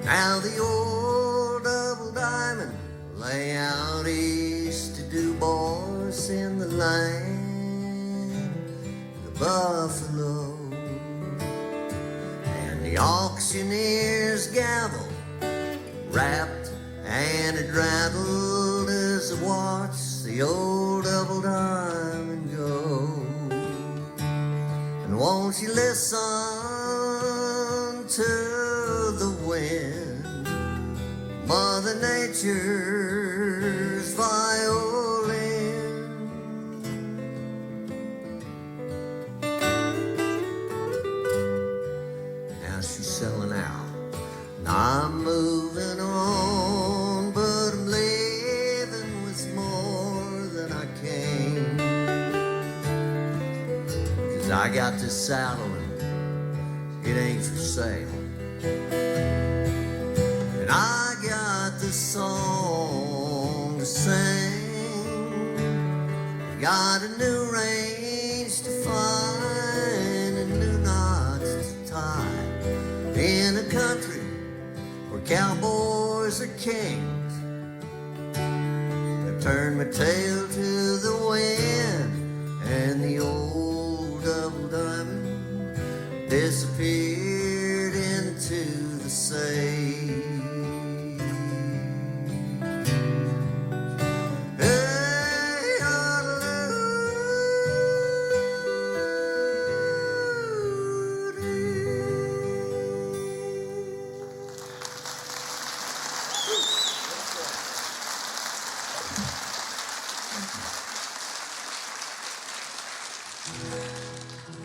Now the old double diamond lay out east to do boss in the land, the buffalo. And the auctioneer's gavel rapped and it rattled as I watched the old double diamond go. And won't you listen to the wind, Mother Nature's violin? Now she's selling out, and I'm moving on, but I'm leaving with more than I came. 'Cause I got this saddle and it ain't for sale. And I got this song to sing, got a new range to find and new knots to tie, in a country where cowboys are kings. I turned my tail to the wind, and the old double diamond disappeared into the sea. Hey,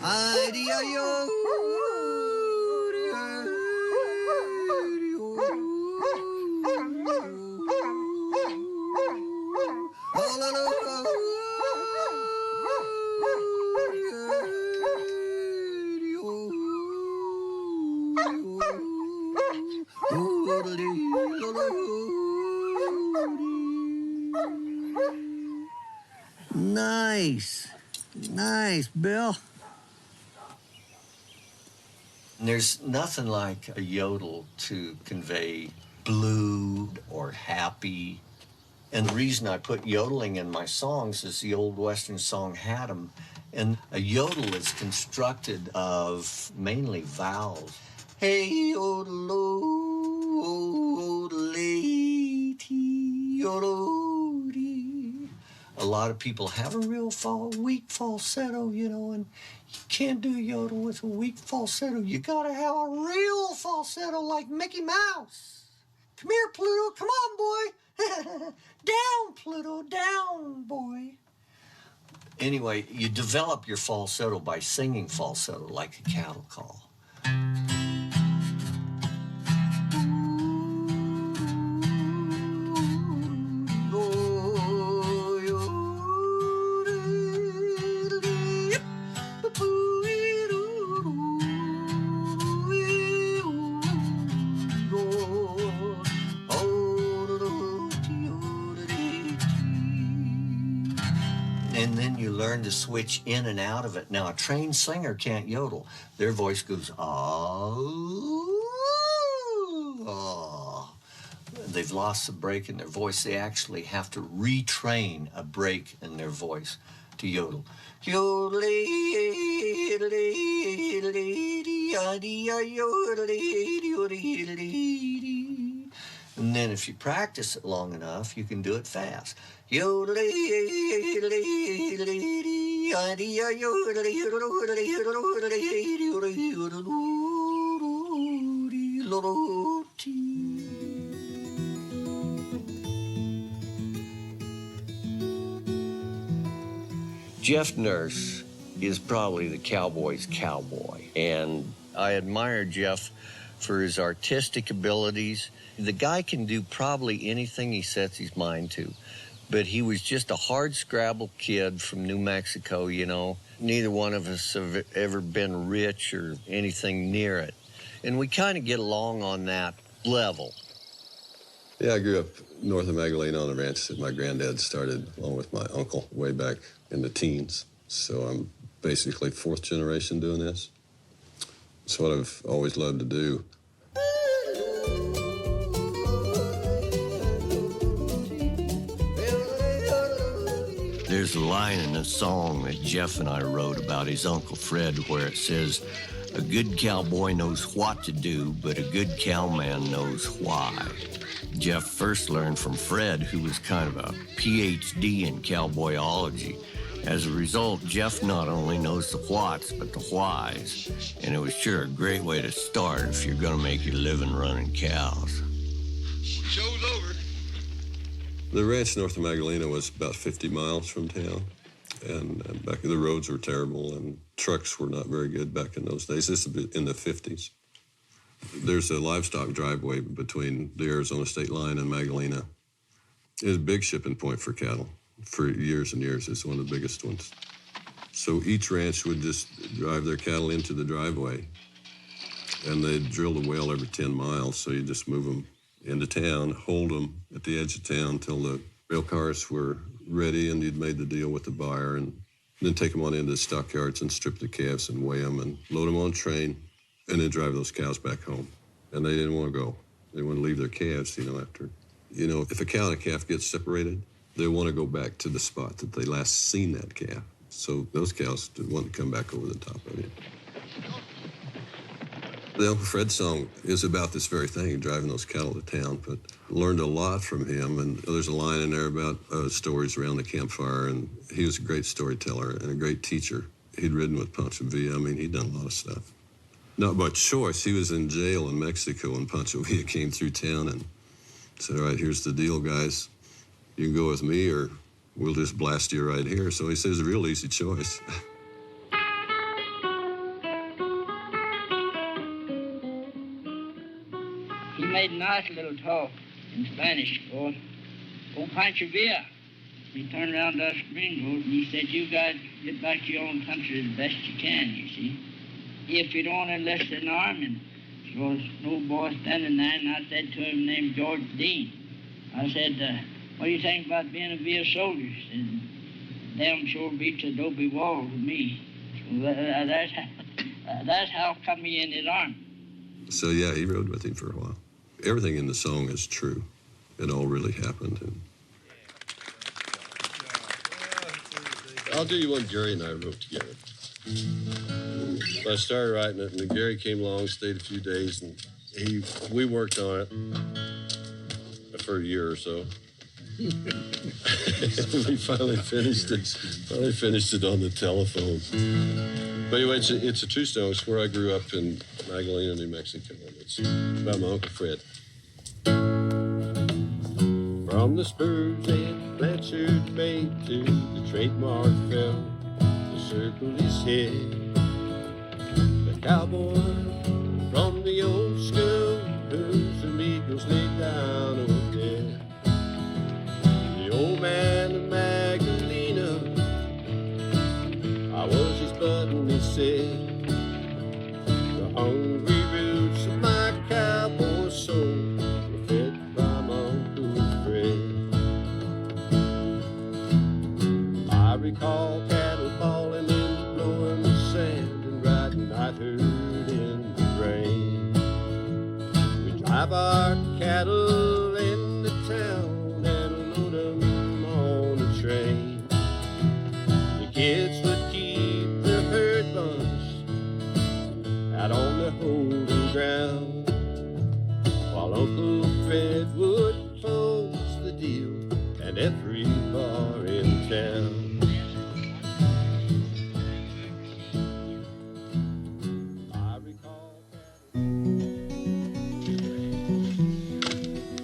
Idea-yo. Nice. Nice, Bill. There's nothing like a yodel to convey blue or happy. And the reason I put yodeling in my songs is the old Western song had them. And a yodel is constructed of mainly vowels. Hey, yodel, yodelay-tee, yodel-dee. A lot of people have a real weak falsetto, you know, and you can't do yodel with a weak falsetto. You gotta have a real falsetto like Mickey Mouse. Come here, Pluto, come on, boy. Down, Pluto, down, boy. Anyway, you develop your falsetto by singing falsetto like a cattle call. And then you learn to switch in and out of it. Now, a trained singer can't yodel. Their voice goes, oh. They've lost the break in their voice. They actually have to retrain a break in their voice to yodel. And then if you practice it long enough, you can do it fast. Jeff Nurse is probably the Cowboy's cowboy, and I admire Jeff for his artistic abilities. The guy can do probably anything he sets his mind to, but he was just a hard-scrabble kid from New Mexico, you know. Neither one of us have ever been rich or anything near it, and we kind of get along on that level. Yeah, I grew up north of Magdalena on a ranch that my granddad started along with my uncle way back in the teens. So I'm basically fourth generation doing this. It's what I've always loved to do. There's a line in a song that Jeff and I wrote about his Uncle Fred where it says, "A good cowboy knows what to do, but a good cowman knows why." Jeff first learned from Fred, who was kind of a PhD in cowboyology. As a result, Jeff not only knows the whats, but the whys. And it was sure a great way to start if you're going to make your living running cows. Show's over. The ranch north of Magdalena was about 50 miles from town. And back the roads were terrible, and trucks were not very good back in those days. This is in the 50s. There's a livestock driveway between the Arizona state line and Magdalena. It was a big shipping point for cattle for years and years. It's one of the biggest ones. So each ranch would just drive their cattle into the driveway, and they'd drill the well every 10 miles. So you just move them into town, hold them at the edge of town till the rail cars were ready and you'd made the deal with the buyer, and then take them on into the stockyards and strip the calves and weigh them and load them on a train and then drive those cows back home. And they didn't want to go. They want to leave their calves, after. If a cow and a calf get separated, they want to go back to the spot that they last seen that calf. So those cows want to come back over the top of it. The Uncle Fred song is about this very thing, driving those cattle to town, but learned a lot from him. And there's a line in there about stories around the campfire, and he was a great storyteller and a great teacher. He'd ridden with Pancho Villa. He'd done a lot of stuff. Not by choice. He was in jail in Mexico, and Pancho Villa came through town and said, "All right, here's the deal, guys. You can go with me, or we'll just blast you right here." So he says, a real easy choice. He made a nice little talk in Spanish for Pancho Villa. He turned around to us gringos and he said, "You guys get back to your own country as best you can, you see. If you don't enlist in the army." There was an old boy standing there, and I said to him, named George Dean, I said, "What do you think about being a Villa soldier?" He said, "Damn sure beats adobe walls with me." So that's how come he in his army. So yeah, he rode with him for a while. Everything in the song is true. It all really happened. And I'll tell you one Gary and I wrote together. I started writing it, and then Gary came along, stayed a few days, and we worked on it for a year or so. We finally finished it on the telephone. But anyway, it's a true story. It's where I grew up in Magdalena, New Mexico. It's about my Uncle Fred. From the Spurs and Blanchard Bay to the trademark fell to circle his head. The cowboy from the old school whose amigos lay down over there. The old man of Magdalena, I was his button, he said. The hungry roots of my cowboy soul were fed by my Uncle Fred. I recall cattle falling and blowing the sand and riding night herd in the rain. We drive our cattle into town and load them on a train. The kids would keep the herd bunched out on the holding ground, while Uncle Fred would close the deal at every bar in town.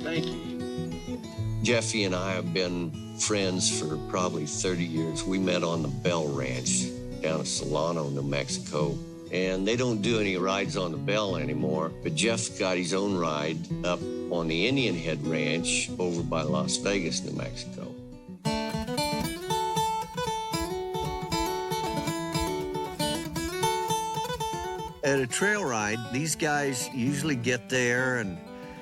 Thank you. Jeffy and I have been friends for probably 30 years. We met on the Bell Ranch down in Solano, New Mexico. And they don't do any rides on the Bell anymore, but Jeff got his own ride up on the Indian Head Ranch over by Las Vegas, New Mexico. At a trail ride, these guys usually get there and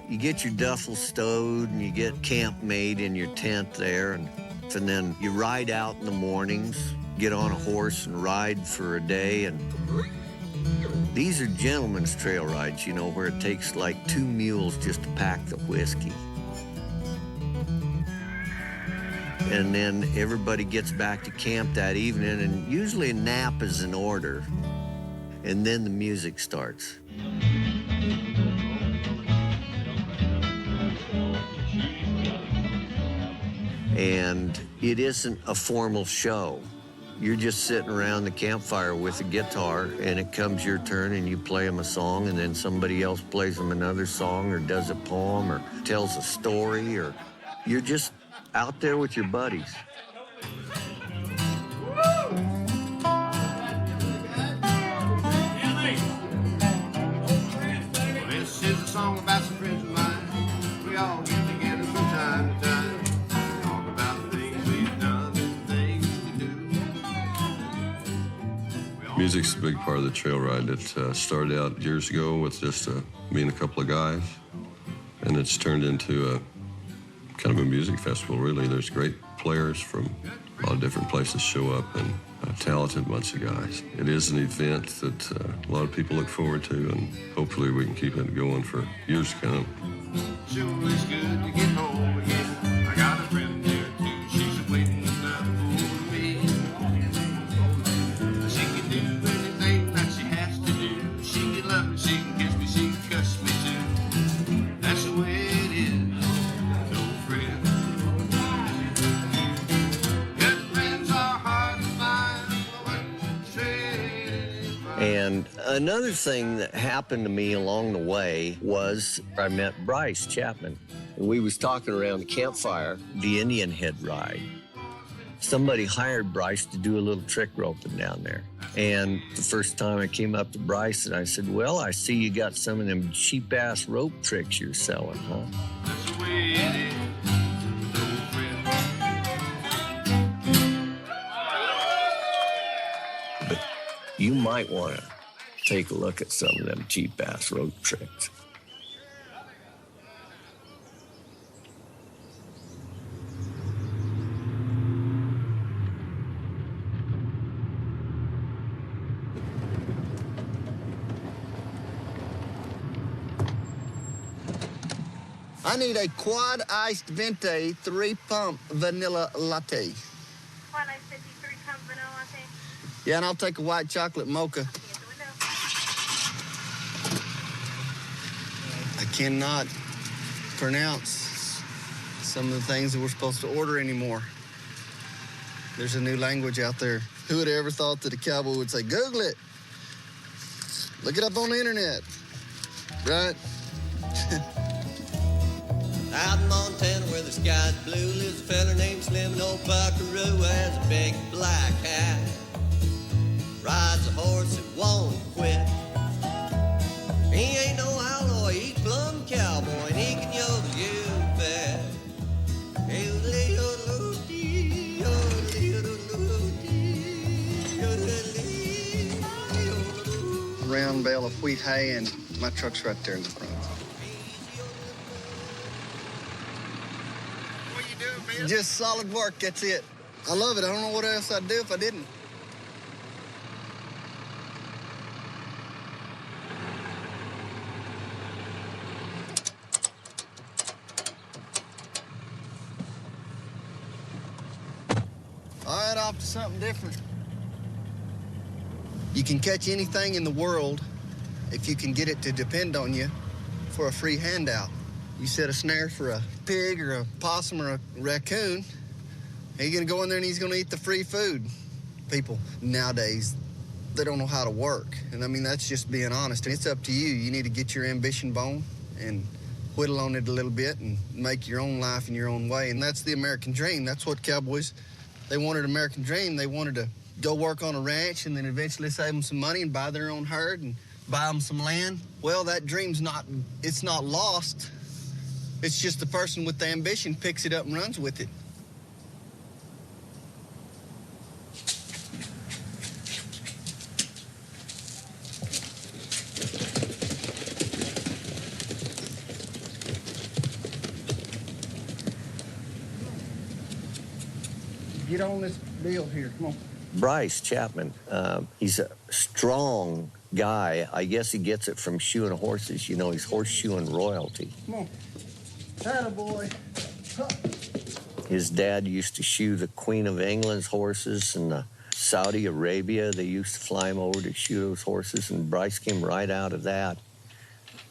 you get your duffel stowed and you get camp made in your tent there, and then you ride out in the mornings, get on a horse and ride for a day. And these are gentlemen's trail rides, where it takes like 2 mules just to pack the whiskey. and then everybody gets back to camp that evening, and usually a nap is in order, and then the music starts. And it isn't a formal show. You're just sitting around the campfire with a guitar, and it comes your turn, and you play them a song, and then somebody else plays them another song, or does a poem, or tells a story, or you're just out there with your buddies. This is a song about some friends of mine. We all get together from time to time. Talk about things we've done and things we do. Music's a big part of the trail ride. It started out years ago with just me and a couple of guys, and it's turned into a kind of a music festival, really. There's great players from a lot of different places show up, and a talented bunch of guys. It is an event that a lot of people look forward to, and hopefully we can keep it going for years to come. Sure is good to get home again. I got a friend there too. She's waiting for me. She can do anything that she has to do. She can love me, she can kiss me, she can cuss me too. That's the way it is. No friend. Good friends are hard to find. And another thing that happened to me along the way was I met Bryce Chapman. And we was talking around the campfire, the Indian Head ride. Somebody hired Bryce to do a little trick roping down there. And the first time I came up to Bryce and I said, well, I see you got some of them cheap-ass rope tricks you're selling, huh? That's the way it is. No friend. But you might want to take a look at some of them cheap-ass rope tricks. I need a quad iced venti 3-pump vanilla latte. Quad iced 53-pump vanilla latte. Yeah, and I'll take a white chocolate mocha. At the window. I cannot pronounce some of the things that we're supposed to order anymore. There's a new language out there. Who would have ever thought that a cowboy would say, Google it. Look it up on the internet. Right? Out in Montana where the sky's blue lives a fella named Slim, an old buckaroo has a big black hat. Rides a horse that won't quit. He ain't no outlaw, he's plumb cowboy, and he can yodel, you bet. Round bale of wheat hay, and my truck's right there in the front. What you doing, man? Just solid work, that's it. I love it. I don't know what else I'd do if I didn't. All right, off to something different. You can catch anything in the world if you can get it to depend on you for a free handout. You set a snare for a pig or a possum or a raccoon, he's gonna go in there and he's gonna eat the free food. People nowadays, they don't know how to work. And I mean, that's just being honest. And it's up to you. You need to get your ambition bone and whittle on it a little bit and make your own life in your own way. And that's the American dream. That's what cowboys, they wanted an American dream. They wanted to go work on a ranch and then eventually save them some money and buy their own herd and buy them some land. Well, that dream's it's not lost. It's just the person with the ambition picks it up and runs with it. Get on this deal here, come on. Bryce Chapman, he's a strong guy. I guess he gets it from shoeing horses. You know, he's horseshoeing royalty. Come on. Attaboy. Huh. His dad used to shoe the Queen of England's horses, and Saudi Arabia, they used to fly him over to shoe those horses, and Bryce came right out of that.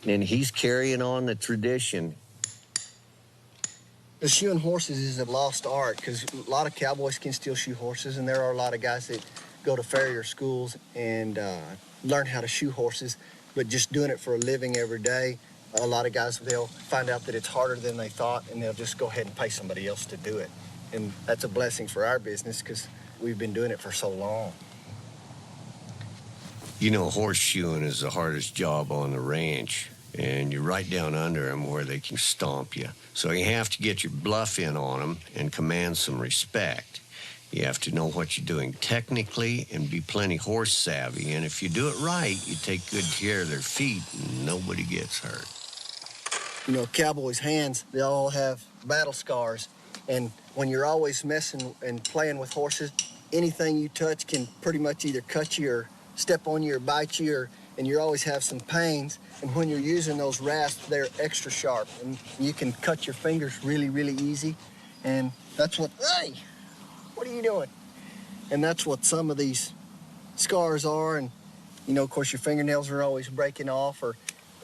And he's carrying on the tradition. The shoeing horses is a lost art because a lot of cowboys can still shoe horses, and there are a lot of guys that go to farrier schools and learn how to shoe horses, but just doing it for a living every day, a lot of guys, they'll find out that it's harder than they thought, and they'll just go ahead and pay somebody else to do it. And that's a blessing for our business because we've been doing it for so long. You know, horseshoeing is the hardest job on the ranch, and you're right down under them where they can stomp you. So you have to get your bluff in on them and command some respect. You have to know what you're doing technically and be plenty horse savvy. And if you do it right, you take good care of their feet and nobody gets hurt. You know, cowboys' hands, they all have battle scars. And when you're always messing and playing with horses, anything you touch can pretty much either cut you or step on you or bite you, and you always have some pains. And when you're using those rasps, they're extra sharp, and you can cut your fingers really, really easy. And that's what, hey, what are you doing? And that's what some of these scars are. And, you know, of course, your fingernails are always breaking off or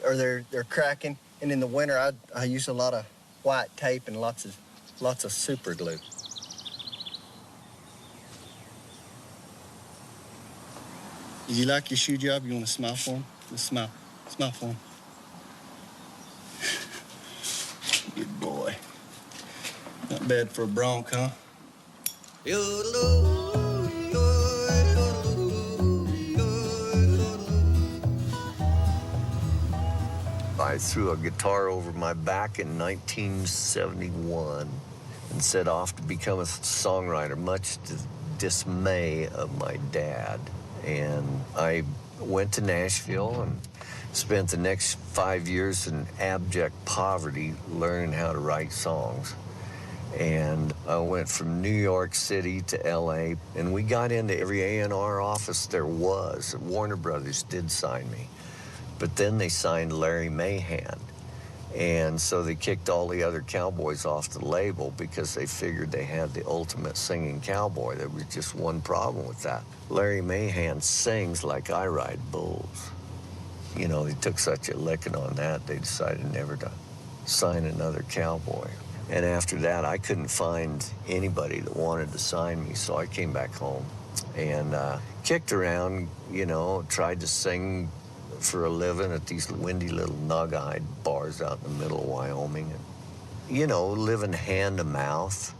they're cracking. And in the winter, I use a lot of white tape and lots of super glue. Do you like your shoe job? You want to smile for him? Just smile. Smile for him. Good boy. Not bad for a bronc, huh? I threw a guitar over my back in 1971 and set off to become a songwriter, much to the dismay of my dad. And I went to Nashville and spent the next 5 years in abject poverty learning how to write songs. And I went from New York City to LA, and we got into every A&R office there was. Warner Brothers did sign me. But then they signed Larry Mahan. And so they kicked all the other cowboys off the label because they figured they had the ultimate singing cowboy. There was just one problem with that. Larry Mahan sings like I ride bulls. You know, they took such a licking on that, they decided never to sign another cowboy. And after that, I couldn't find anybody that wanted to sign me, so I came back home and kicked around, you know, tried to sing for a living at these windy little nug-eyed bars out in the middle of Wyoming. And, you know, living hand to mouth.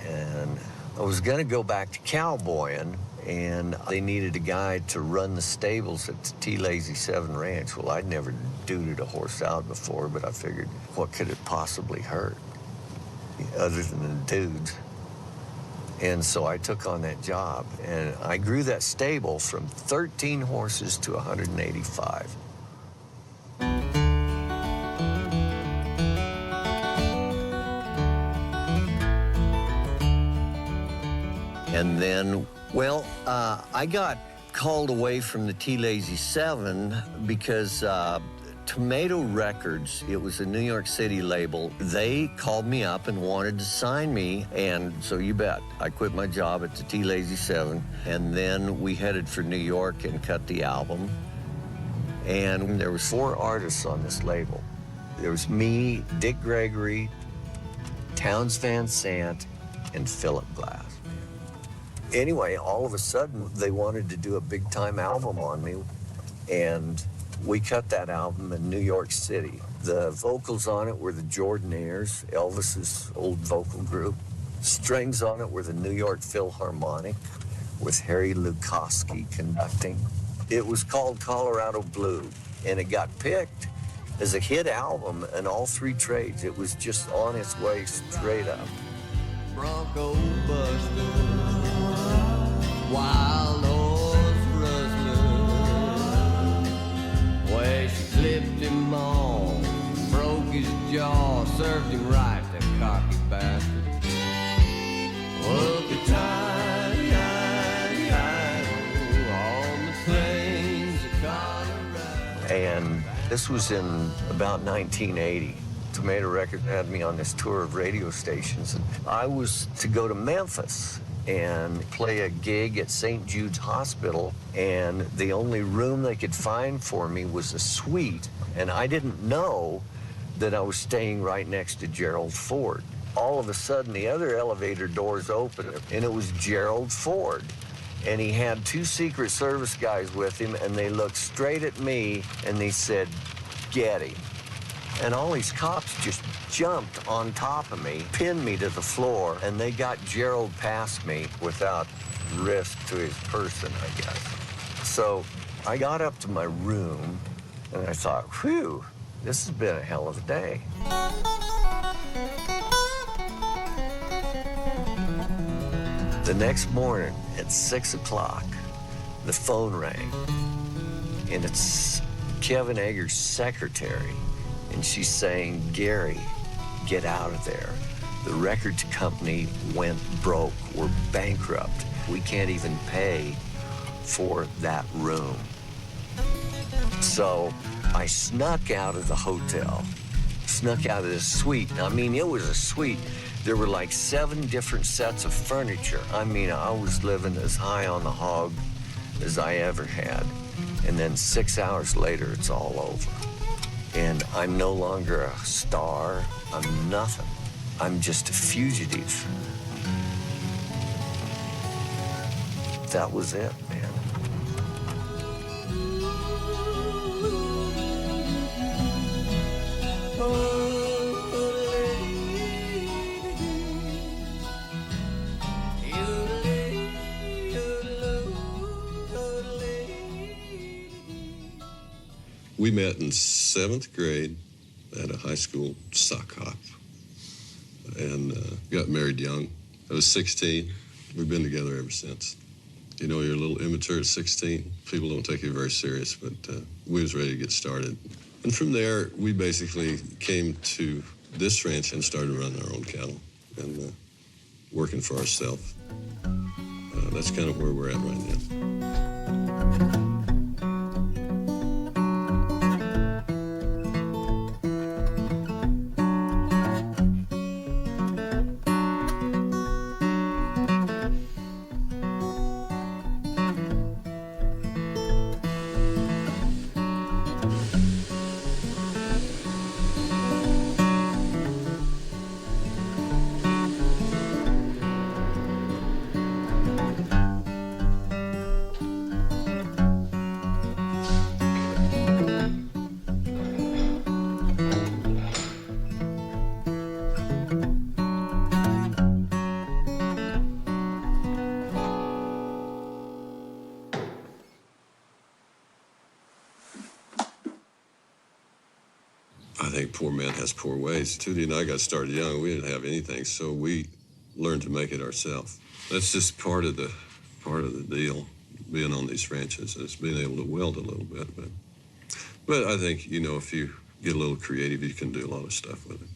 And I was gonna go back to cowboying, and they needed a guy to run the stables at the T-Lazy 7 Ranch. Well, I'd never duded a horse out before, but I figured, what could it possibly hurt other than the dudes? And so I took on that job, and I grew that stable from 13 horses to 185. And then, well, I got called away from the T-Lazy 7 because Tomato Records, it was a New York City label, they called me up and wanted to sign me, and so you bet, I quit my job at the T-Lazy 7, and then we headed for New York and cut the album. And there was 4 artists on this label. There was me, Dick Gregory, Townes Van Sant, and Philip Glass. Anyway, all of a sudden, they wanted to do a big-time album on me, and we cut that album in New York City. The vocals on it were the Jordanaires, Elvis's old vocal group. Strings on it were the New York Philharmonic, with Harry Lukowski conducting. It was called Colorado Blue, and it got picked as a hit album in all 3 trades. It was just on its way straight up. Bronco Buster, Wild Horse Rustler. Well, she clipped him off, broke his jaw, served him right, that cocky bastard. Well, the time, on the plains of Colorado. And this was in about 1980. Tomato Records had me on this tour of radio stations. And I was to go to Memphis and play a gig at St. Jude's Hospital, and the only room they could find for me was a suite, and I didn't know that I was staying right next to Gerald Ford. All of a sudden, the other elevator doors opened, and it was Gerald Ford. And he had 2 Secret Service guys with him, and they looked straight at me, and they said, "Get him." And all these cops just jumped on top of me, pinned me to the floor, and they got Gerald past me without risk to his person, I guess. So I got up to my room, and I thought, whew, this has been a hell of a day. The next morning at 6 o'clock, the phone rang, and it's Kevin Egger's secretary. And she's saying, "Gary, get out of there. The record company went broke. We're bankrupt. We can't even pay for that room." So I snuck out of the hotel, snuck out of the suite. I mean, it was a suite. There were like 7 different sets of furniture. I mean, I was living as high on the hog as I ever had. And then 6 hours later, it's all over. And I'm no longer a star. I'm nothing. I'm just a fugitive. That was it, man. We met in 7th grade at a high school sock hop and got married young. I was 16. We've been together ever since. You know, you're a little immature at 16. People don't take you very serious, but we was ready to get started. And from there, we basically came to this ranch and started running our own cattle and working for ourselves. That's kind of where we're at right now. I think poor man has poor ways. Tootie and I got started young. We didn't have anything, so we learned to make it ourselves. That's just part of the deal, being on these ranches, is being able to weld a little bit. But I think, you know, if you get a little creative, you can do a lot of stuff with it.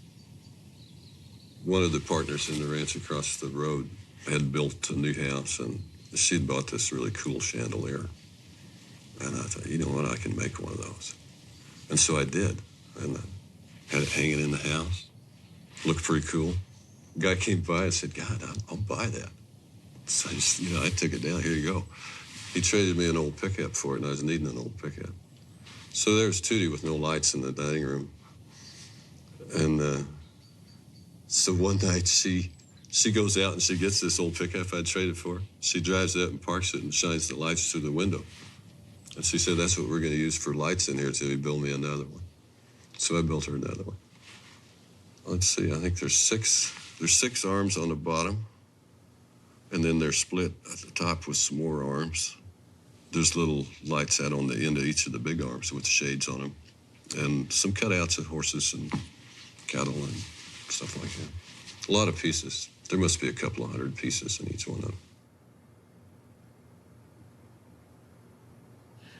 One of the partners in the ranch across the road had built a new house, and she'd bought this really cool chandelier. And I thought, you know what, I can make one of those. And so I did. And I had it hanging in the house. Looked pretty cool. Guy came by and said, "God, I'll buy that." So I took it down. Here you go. He traded me an old pickup for it, and I was needing an old pickup. So there's Tootie with no lights in the dining room. And so one night she goes out and she gets this old pickup I'd traded for. She drives it up and parks it and shines the lights through the window. And she said, "That's what we're going to use for lights in here until you build me another one." So I built her another one. Let's see, I think there's six arms on the bottom, and then they're split at the top with some more arms. There's little lights out on the end of each of the big arms with shades on them, and some cutouts of horses and cattle and stuff like that. A lot of pieces. There must be a couple of 100 pieces in each one of them.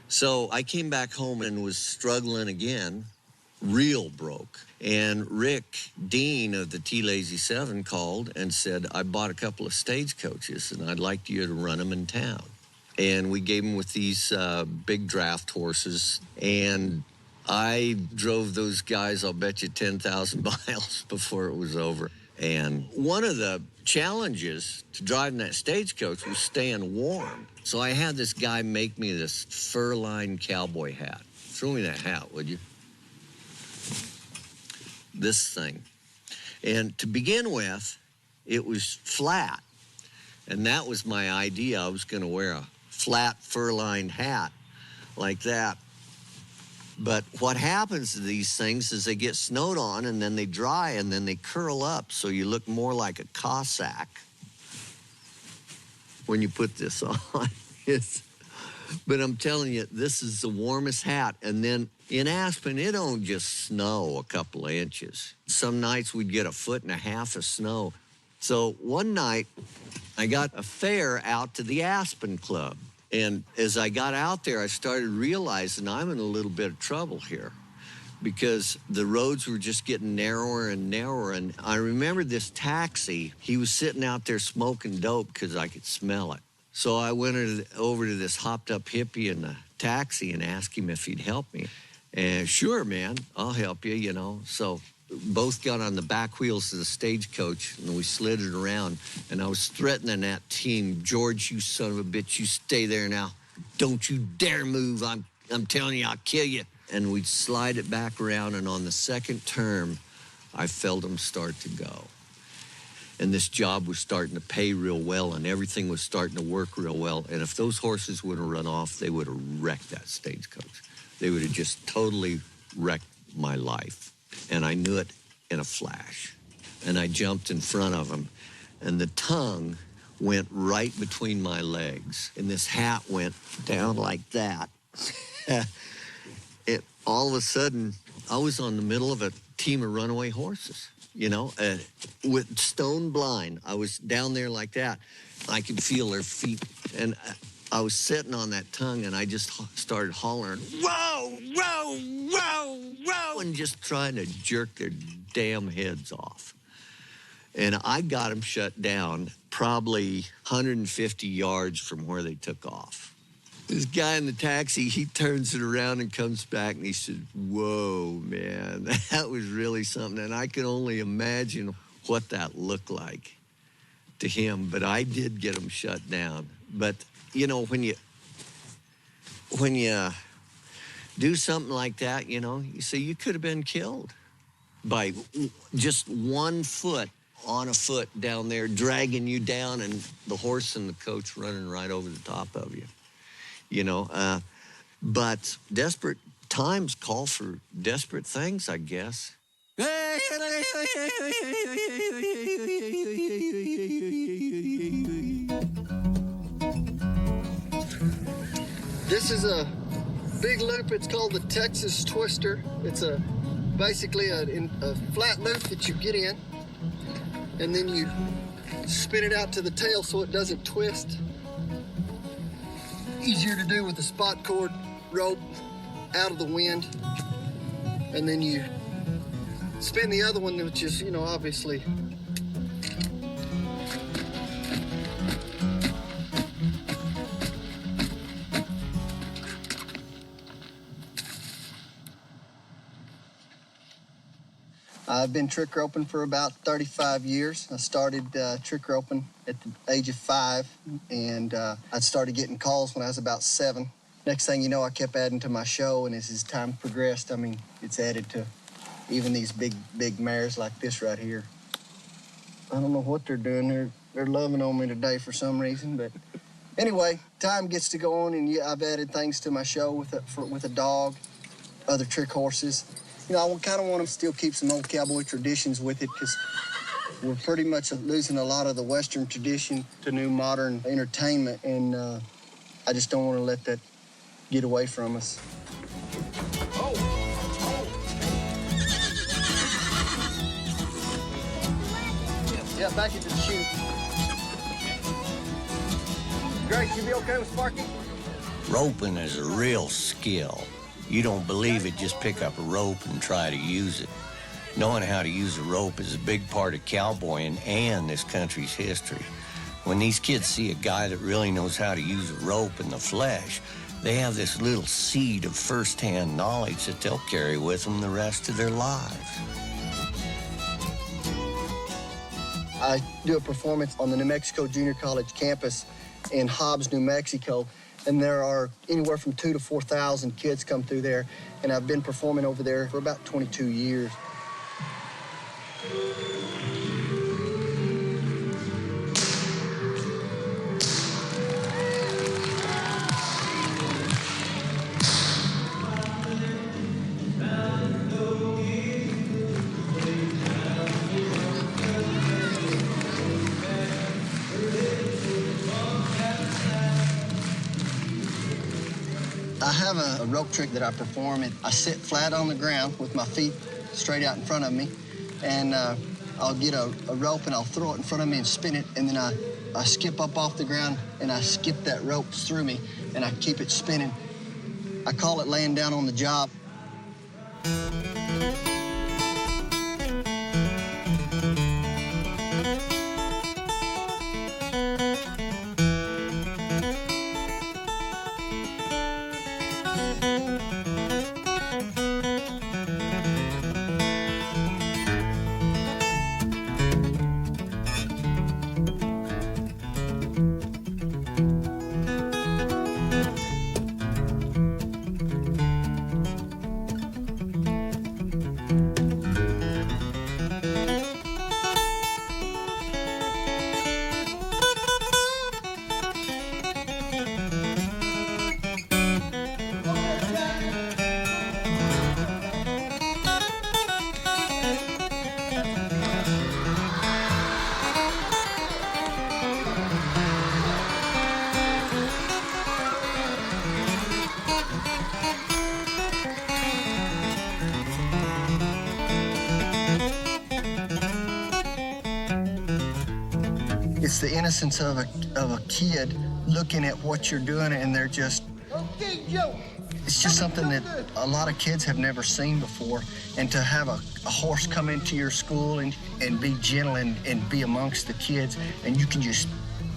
So I came back home and was struggling again, real broke. And Rick Dean of the T-Lazy 7 called and said, "I bought a couple of stagecoaches and I'd like you to run them in town." And we gave him with these big draft horses. And I drove those guys, I'll bet you, 10,000 miles before it was over. And one of the challenges to driving that stagecoach was staying warm. So I had this guy make me this fur-lined cowboy hat. Throw me that hat, would you? This thing. And to begin with, it was flat. And that was my idea. I was going to wear a flat fur-lined hat like that. But what happens to these things is they get snowed on and then they dry and then they curl up so you look more like a Cossack when you put this on. But I'm telling you, this is the warmest hat. And then in Aspen, it don't just snow a couple of inches. Some nights we'd get 1.5 feet of snow. So one night, I got a fare out to the Aspen Club. And as I got out there, I started realizing I'm in a little bit of trouble here because the roads were just getting narrower and narrower. And I remember this taxi, he was sitting out there smoking dope because I could smell it. So I went over to this hopped-up hippie in the taxi and asked him if he'd help me. And sure, man, I'll help you, you know. So both got on the back wheels of the stagecoach, and we slid it around. And I was threatening that team, George, you son of a bitch, you stay there now. Don't you dare move. I'm telling you, I'll kill you. And we'd slide it back around, and on the second term, I felt them start to go. And this job was starting to pay real well, and everything was starting to work real well. And if those horses would have run off, they would have wrecked that stagecoach. They would have just totally wrecked my life. And I knew it in a flash. And I jumped in front of him, and the tongue went right between my legs. And this hat went down like that. All of a sudden, I was on the middle of a team of runaway horses, you know, with stone blind. I was down there like that. I could feel their feet. And I was sitting on that tongue, and I just started hollering, whoa, whoa, whoa, whoa, and just trying to jerk their damn heads off. And I got them shut down probably 150 yards from where they took off. This guy in the taxi, he turns it around and comes back, and he said, whoa, man, that was really something. And I can only imagine what that looked like to him. But I did get him shut down. But, you know, when you do something like that, you know, you see, you could have been killed by just 1 foot on a foot down there, dragging you down, and the horse and the coach running right over the top of you. You know, but desperate times call for desperate things, I guess. This is a big loop. It's called the Texas Twister. It's basically a flat loop that you get in, and then you spin it out to the tail so it doesn't twist. Easier to do with a spot cord rope out of the wind. And then you spin the other one, which is, you know, obviously I've been trick roping for about 35 years. I started trick roping at the age of 5, and I started getting calls when I was about 7. Next thing you know, I kept adding to my show, and as time progressed, I mean, it's added to even these big mares like this right here. I don't know what they're doing. They're loving on me today for some reason, but anyway, time gets to go on, and yeah, I've added things to my show with a dog, other trick horses. You know, I kind of want to still keep some old cowboy traditions with it because we're pretty much losing a lot of the Western tradition to new modern entertainment, and I just don't want to let that get away from us. Yeah, back into the chute. Grace, you be okay with Sparky? Roping is a real skill. You don't believe it, just pick up a rope and try to use it. Knowing how to use a rope is a big part of cowboying and this country's history. When these kids see a guy that really knows how to use a rope in the flesh, They have this little seed of first-hand knowledge that they'll carry with them the rest of their lives. I do a performance on the New Mexico Junior College campus in Hobbs, New Mexico, and there are anywhere from 2,000 to 4,000 kids come through there, and I've been performing over there for about 22 years. I have a rope trick that I perform, and I sit flat on the ground with my feet straight out in front of me, and I'll get a rope and I'll throw it in front of me and spin it, and then I skip up off the ground and I skip that rope through me and I keep it spinning. I call it laying down on the job. It's the innocence of a kid looking at what you're doing, and they're just, it's just something that a lot of kids have never seen before. And to have a horse come into your school and be gentle and be amongst the kids, and you can just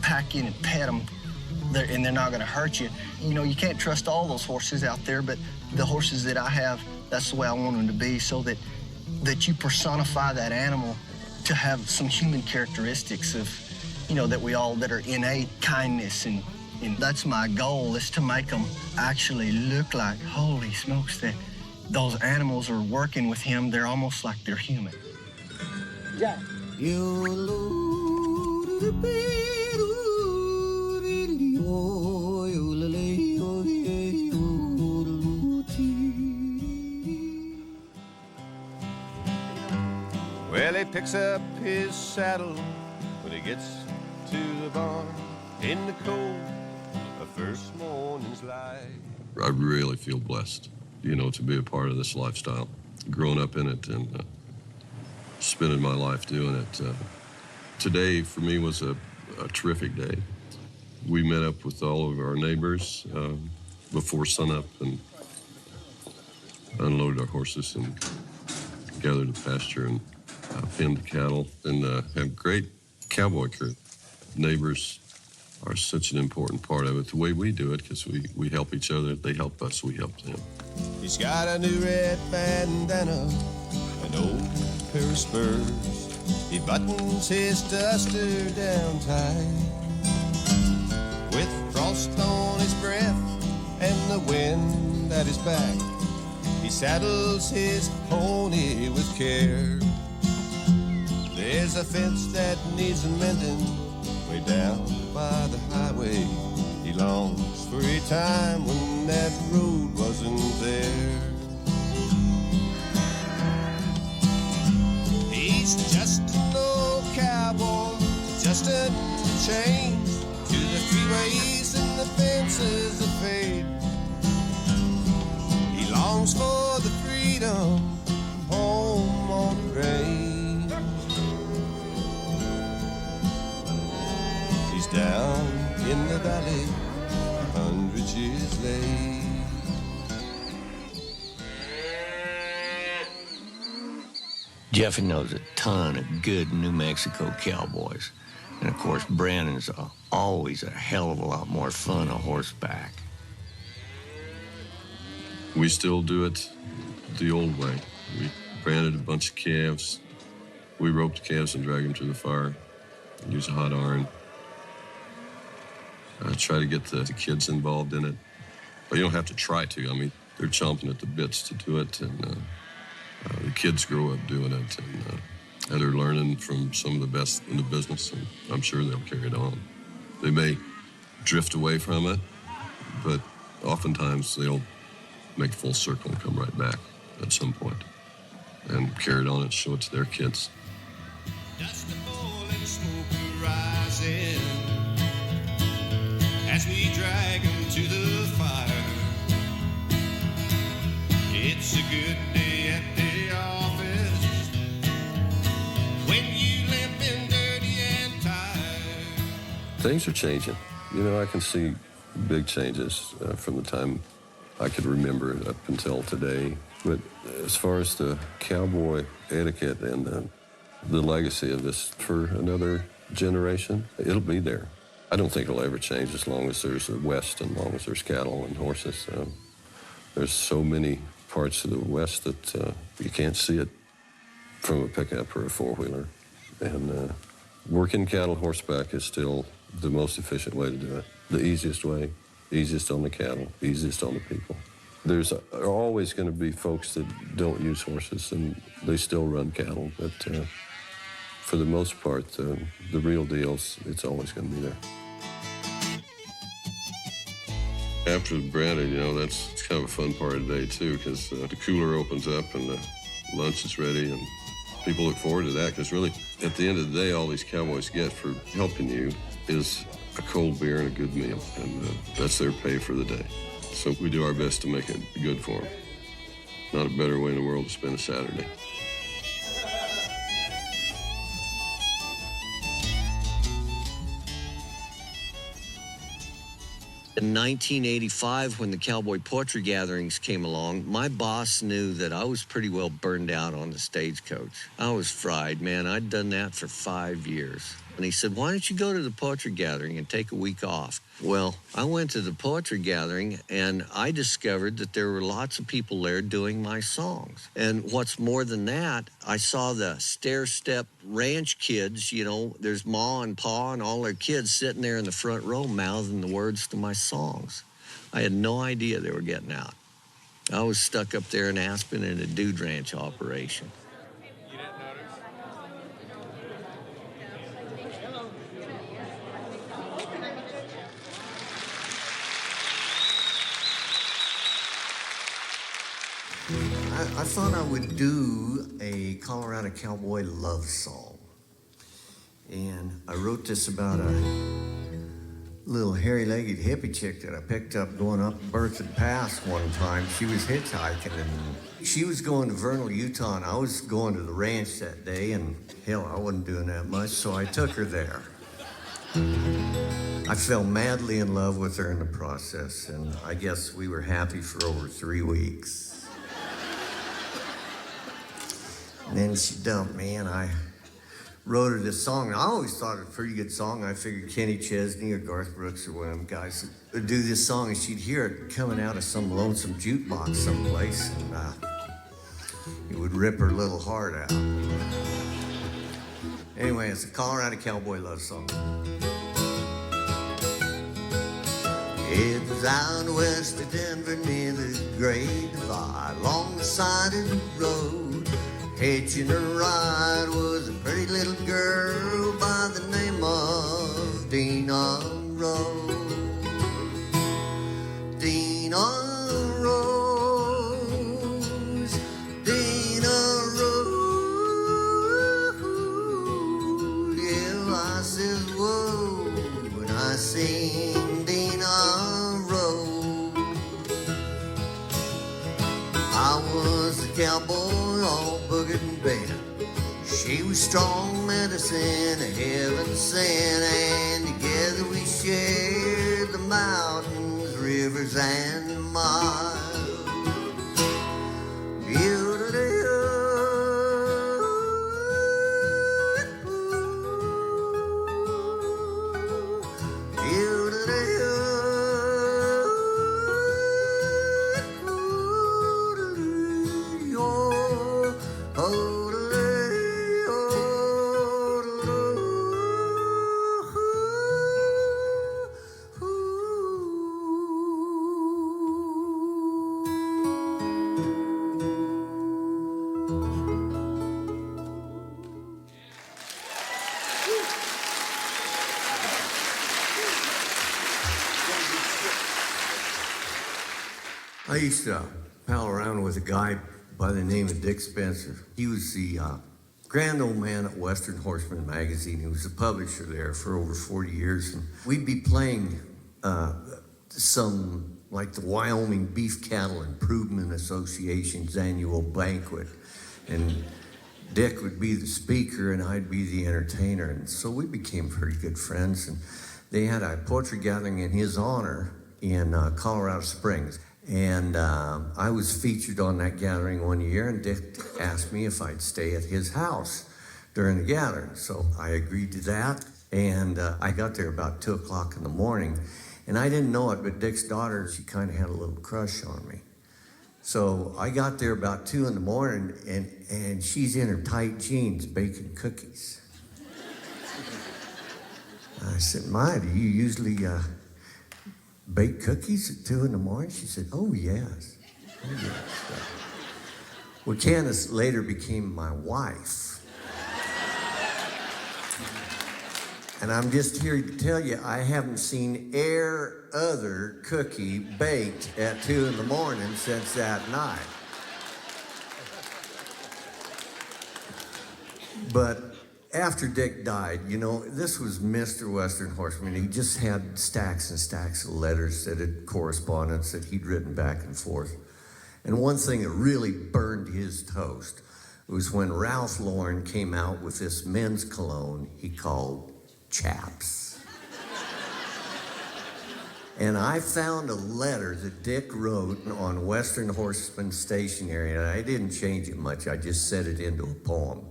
pack in and pet them, and they're not gonna hurt you. You know, you can't trust all those horses out there, but the horses that I have, that's the way I want them to be, so that you personify that animal to have some human characteristics of, you know, that are innate kindness, and that's my goal, is to make them actually look like, holy smokes, that those animals are working with him. They're almost like they're human. Yeah. Well, he picks up his saddle when he gets to the barn in the cold of first morning's light. I really feel blessed, you know, to be a part of this lifestyle, growing up in it and spending my life doing it. Today, for me, was a terrific day. We met up with all of our neighbors before sunup and unloaded our horses and gathered the pasture and pinned the cattle, and had a great cowboy crew. Neighbors are such an important part of it, the way we do it, because we help each other. They help us, we help them. He's got a new red bandana, an old pair of spurs. He buttons his duster down tight, with frost on his breath and the wind at his back. He saddles his pony with care. There's a fence that needs mending way down by the highway. He longs for a time when that road wasn't there. He's just an old cowboy, just a change to the freeways and the fences of fate. He longs for the freedom from home on the range. He's down in the valley, 100 years late. Jeffy knows a ton of good New Mexico cowboys. And of course, Brandon's always a hell of a lot more fun on horseback. We still do it the old way. We branded a bunch of calves. We rope the calves and drag them to the fire. Use a hot iron. Try to get the kids involved in it. But you don't have to try to. I mean, they're chomping at the bits to do it, and the kids grow up doing it, and they're learning from some of the best in the business, and I'm sure they'll carry it on. They may drift away from it, but oftentimes they'll make full circle and come right back at some point and carry it on and show it to their kids. Dust falling, smoke rising as we drag them to the fire. It's a good day at the office when you limp and dirty and tired. Things are changing. You know, I can see big changes from the time I could remember it up until today. But as far as the cowboy etiquette and the legacy of this for another generation, it'll be there. I don't think it'll ever change as long as there's a West and as long as there's cattle and horses. There's so many parts of the West that you can't see it from a pickup or a four-wheeler. And working cattle horseback is still the most efficient way to do it. The easiest way, easiest on the cattle, easiest on the people. There's always going to be folks that don't use horses and they still run cattle, but for the most part, the real deals, it's always going to be there. After the branding, you know, it's kind of a fun part of the day too, because the cooler opens up and the lunch is ready and people look forward to that, because really, at the end of the day, all these cowboys get for helping you is a cold beer and a good meal, and that's their pay for the day. So we do our best to make it good for them. Not a better way in the world to spend a Saturday. In 1985, when the cowboy poetry gatherings came along, my boss knew that I was pretty well burned out on the stagecoach. I was fried, man. I'd done that for 5 years. And he said, why don't you go to the poetry gathering and take a week off? Well, I went to the poetry gathering, and I discovered that there were lots of people there doing my songs. And what's more than that, I saw the stair-step ranch kids, you know, there's Ma and Pa and all their kids sitting there in the front row mouthing the words to my songs. I had no idea they were getting out. I was stuck up there in Aspen in a dude ranch operation. I thought I would do a Colorado cowboy love song. And I wrote this about a little hairy-legged hippie chick that I picked up going up Berthoud Pass one time. She was hitchhiking, and she was going to Vernal, Utah, and I was going to the ranch that day, and hell, I wasn't doing that much, so I took her there. I fell madly in love with her in the process, and I guess we were happy for over 3 weeks. And then she dumped me, and I wrote her this song. I always thought it was a pretty good song. I figured Kenny Chesney or Garth Brooks or one of them guys would do this song, and she'd hear it coming out of some lonesome jukebox someplace, and it would rip her little heart out. Anyway, it's a Colorado cowboy love song. It was out west of Denver near the Great Divide, along the side of the road. Hitching a ride was a pretty little girl by the name of Dina Rose. Dina Rose, Dina Rose. Yeah, I says, whoa, when I seen Dina Rose. I was a cowboy all boogered and bent. She was strong medicine, a heaven sent, and together we shared the mountains, rivers, and miles. I used to pal around with a guy by the name of Dick Spencer. He was the grand old man at Western Horseman magazine. He was a publisher there for over 40 years. And we'd be playing some, like the Wyoming Beef Cattle Improvement Association's annual banquet. And Dick would be the speaker and I'd be the entertainer. And so we became pretty good friends. And they had a poetry gathering in his honor in Colorado Springs. And I was featured on that gathering one year, and Dick asked me if I'd stay at his house during the gathering. So I agreed to that, and I got there about 2 o'clock in the morning. And I didn't know it, but Dick's daughter, she kind of had a little crush on me. So I got there about 2 in the morning, and she's in her tight jeans baking cookies. I said, Ma, do you usually bake cookies at 2 in the morning? She said, oh, yes. Oh, yes. Well, Candace later became my wife. And I'm just here to tell you, I haven't seen other cookie baked at 2 in the morning since that night. But after Dick died, you know, this was Mr. Western Horseman. He just had stacks and stacks of letters that had correspondence that he'd written back and forth. And one thing that really burned his toast was when Ralph Lauren came out with this men's cologne he called Chaps. And I found a letter that Dick wrote on Western Horseman stationery, and I didn't change it much. I just set it into a poem.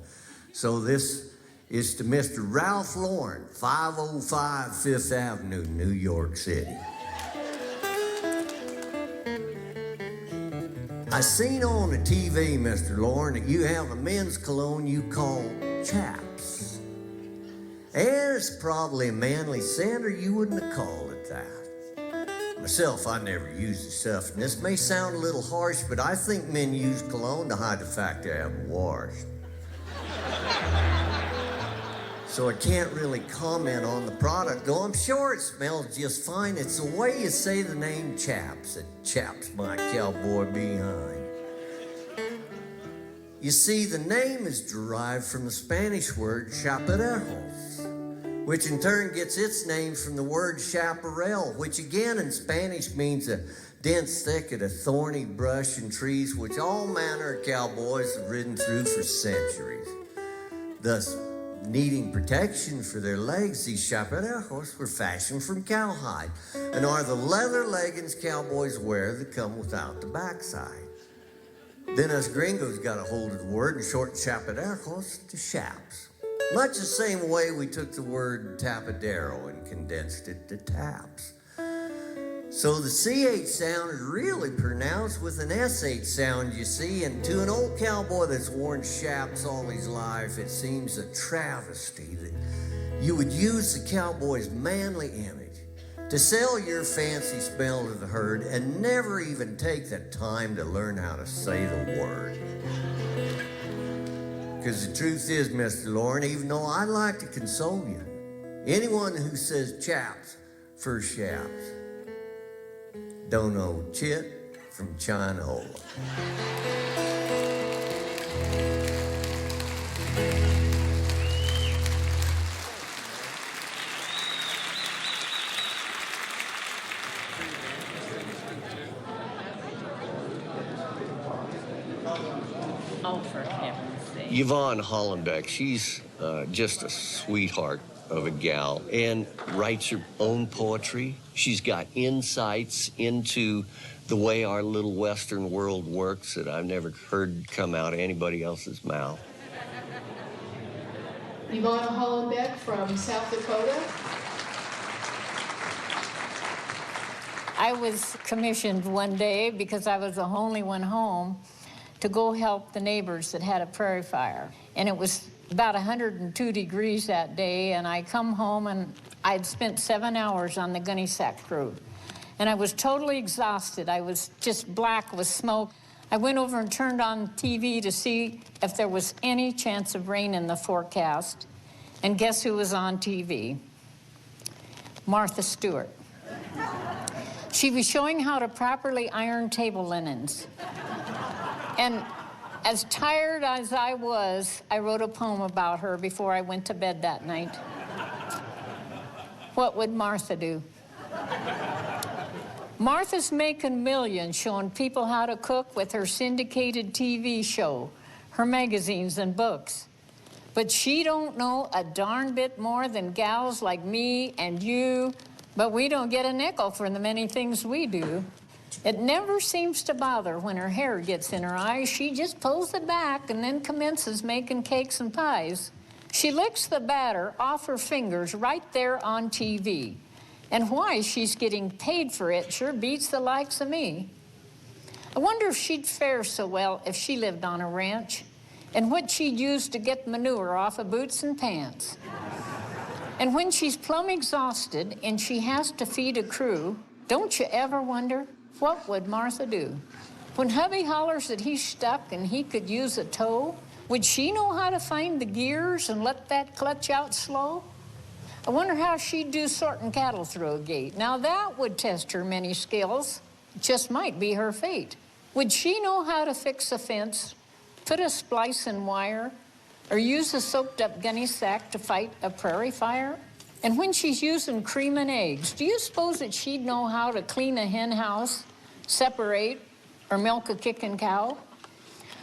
So this is to Mr. Ralph Lauren, 505 Fifth Avenue, New York City. I seen on the TV, Mr. Lauren, that you have a men's cologne you call Chaps. And it's probably a manly scent, or you wouldn't have called it that. Myself, I never used the stuff, and this may sound a little harsh, but I think men use cologne to hide the fact they haven't washed. So I can't really comment on the product, though I'm sure it smells just fine. It's the way you say the name Chaps that chaps my cowboy behind. You see, the name is derived from the Spanish word chaparejos, which in turn gets its name from the word chaparral, which again in Spanish means a dense thicket of thorny brush and trees, which all manner of cowboys have ridden through for centuries. Thus, needing protection for their legs, these chaparejos were fashioned from cowhide and are the leather leggings cowboys wear that come without the backside. Then us gringos got a hold of the word and shortened chaparejos to chaps. Much the same way we took the word tapadero and condensed it to taps. So the CH sound is really pronounced with an SH sound, you see, and to an old cowboy that's worn chaps all his life, it seems a travesty that you would use the cowboy's manly image to sell your fancy smell to the herd and never even take the time to learn how to say the word. Because the truth is, Mr. Lauren, even though I'd like to console you, anyone who says chaps for chaps don't know chit from Chinola. Oh, for heaven's sake. Yvonne Hollenbeck, she's just a sweetheart of a gal and writes her own poetry. She's got insights into the way our little Western world works that I've never heard come out of anybody else's mouth. Yvonne Hollenbeck from South Dakota. I was commissioned one day because I was the only one home to go help the neighbors that had a prairie fire. And it was about 102 degrees that day, and I come home and I'd spent 7 hours on the gunny sack crew. And I was totally exhausted. I was just black with smoke. I went over and turned on TV to see if there was any chance of rain in the forecast. And guess who was on TV? Martha Stewart. She was showing how to properly iron table linens. And as tired as I was, I wrote a poem about her before I went to bed that night. What would Martha do? Martha's making millions showing people how to cook with her syndicated TV show, her magazines and books. But she don't know a darn bit more than gals like me and you, but we don't get a nickel for the many things we do. It never seems to bother when her hair gets in her eyes. She just pulls it back and then commences making cakes and pies. She licks the batter off her fingers right there on TV. And why she's getting paid for it sure beats the likes of me. I wonder if she'd fare so well if she lived on a ranch, and what she'd use to get manure off of boots and pants. And when she's plumb exhausted and she has to feed a crew, don't you ever wonder, what would Martha do? When hubby hollers that he's stuck and he could use a tow, would she know how to find the gears and let that clutch out slow? I wonder how she'd do sorting cattle through a gate. Now that would test her many skills. It just might be her fate. Would she know how to fix a fence, put a splice in wire, or use a soaked-up gunny sack to fight a prairie fire? And when she's using cream and eggs, do you suppose that she'd know how to clean a hen house, separate, or milk a kicking cow?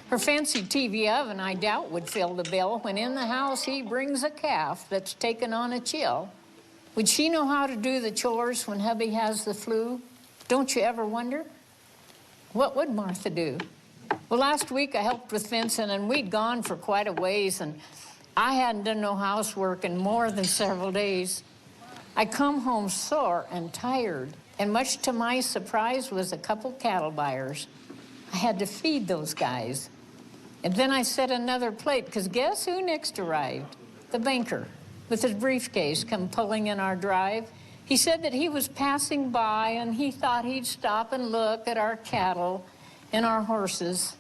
Her fancy TV oven, I doubt, would fill the bill when in the house he brings a calf that's taken on a chill. Would she know how to do the chores when hubby has the flu? Don't you ever wonder? What would Martha do? Well, last week I helped with fencing, and we'd gone for quite a ways, and I hadn't done no housework in more than several days. I come home sore and tired, and much to my surprise was a couple cattle buyers. I had to feed those guys. And then I set another plate, because guess who next arrived? The banker, with his briefcase, come pulling in our drive. He said that he was passing by, and he thought he'd stop and look at our cattle and our horses,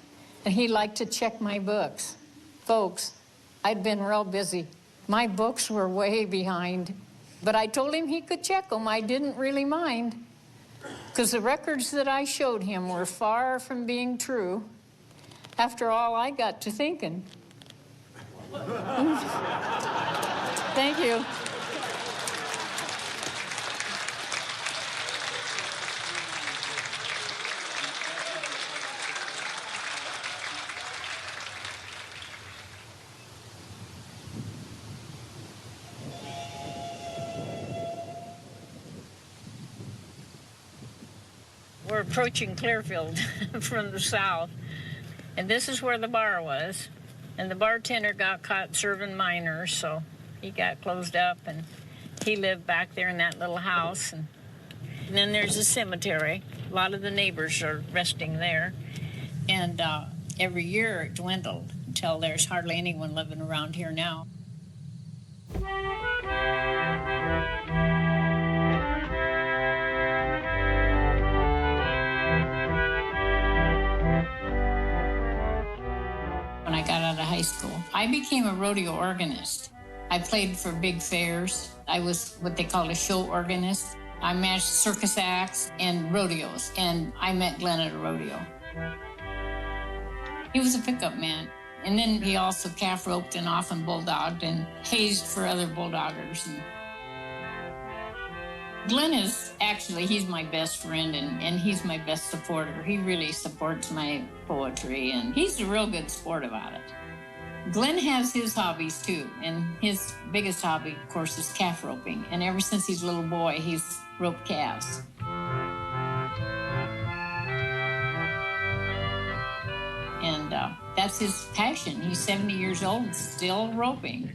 and he'd like to check my books. Folks, I'd been real busy. My books were way behind, but I told him he could check them. I didn't really mind, because the records that I showed him were far from being true. After all, I got to thinking. Thank you. We're approaching Clearfield from the south, and this is where the bar was. And the bartender got caught serving minors, so he got closed up, and he lived back there in that little house. And then there's a cemetery. A lot of the neighbors are resting there. And every year it dwindled until there's hardly anyone living around here now. When I got out of high school, I became a rodeo organist. I played for big fairs. I was what they call a show organist. I managed circus acts and rodeos, and I met Glenn at a rodeo. He was a pickup man, and then he also calf roped and often bulldogged and hazed for other bulldoggers. And Glenn is actually, he's my best friend, and he's my best supporter. He really supports my poetry, and he's a real good sport about it. Glenn has his hobbies too, and his biggest hobby, of course, is calf roping. And ever since he's a little boy, he's roped calves. And that's his passion. He's 70 years old and still roping.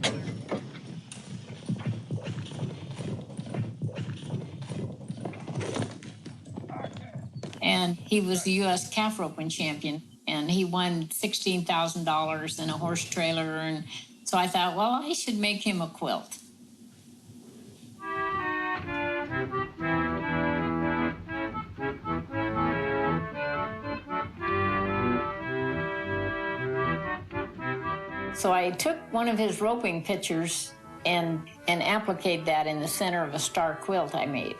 And he was the U.S. calf roping champion, and he won $16,000 in a horse trailer. And so I thought, well, I should make him a quilt. So I took one of his roping pictures and appliqued that in the center of a star quilt I made.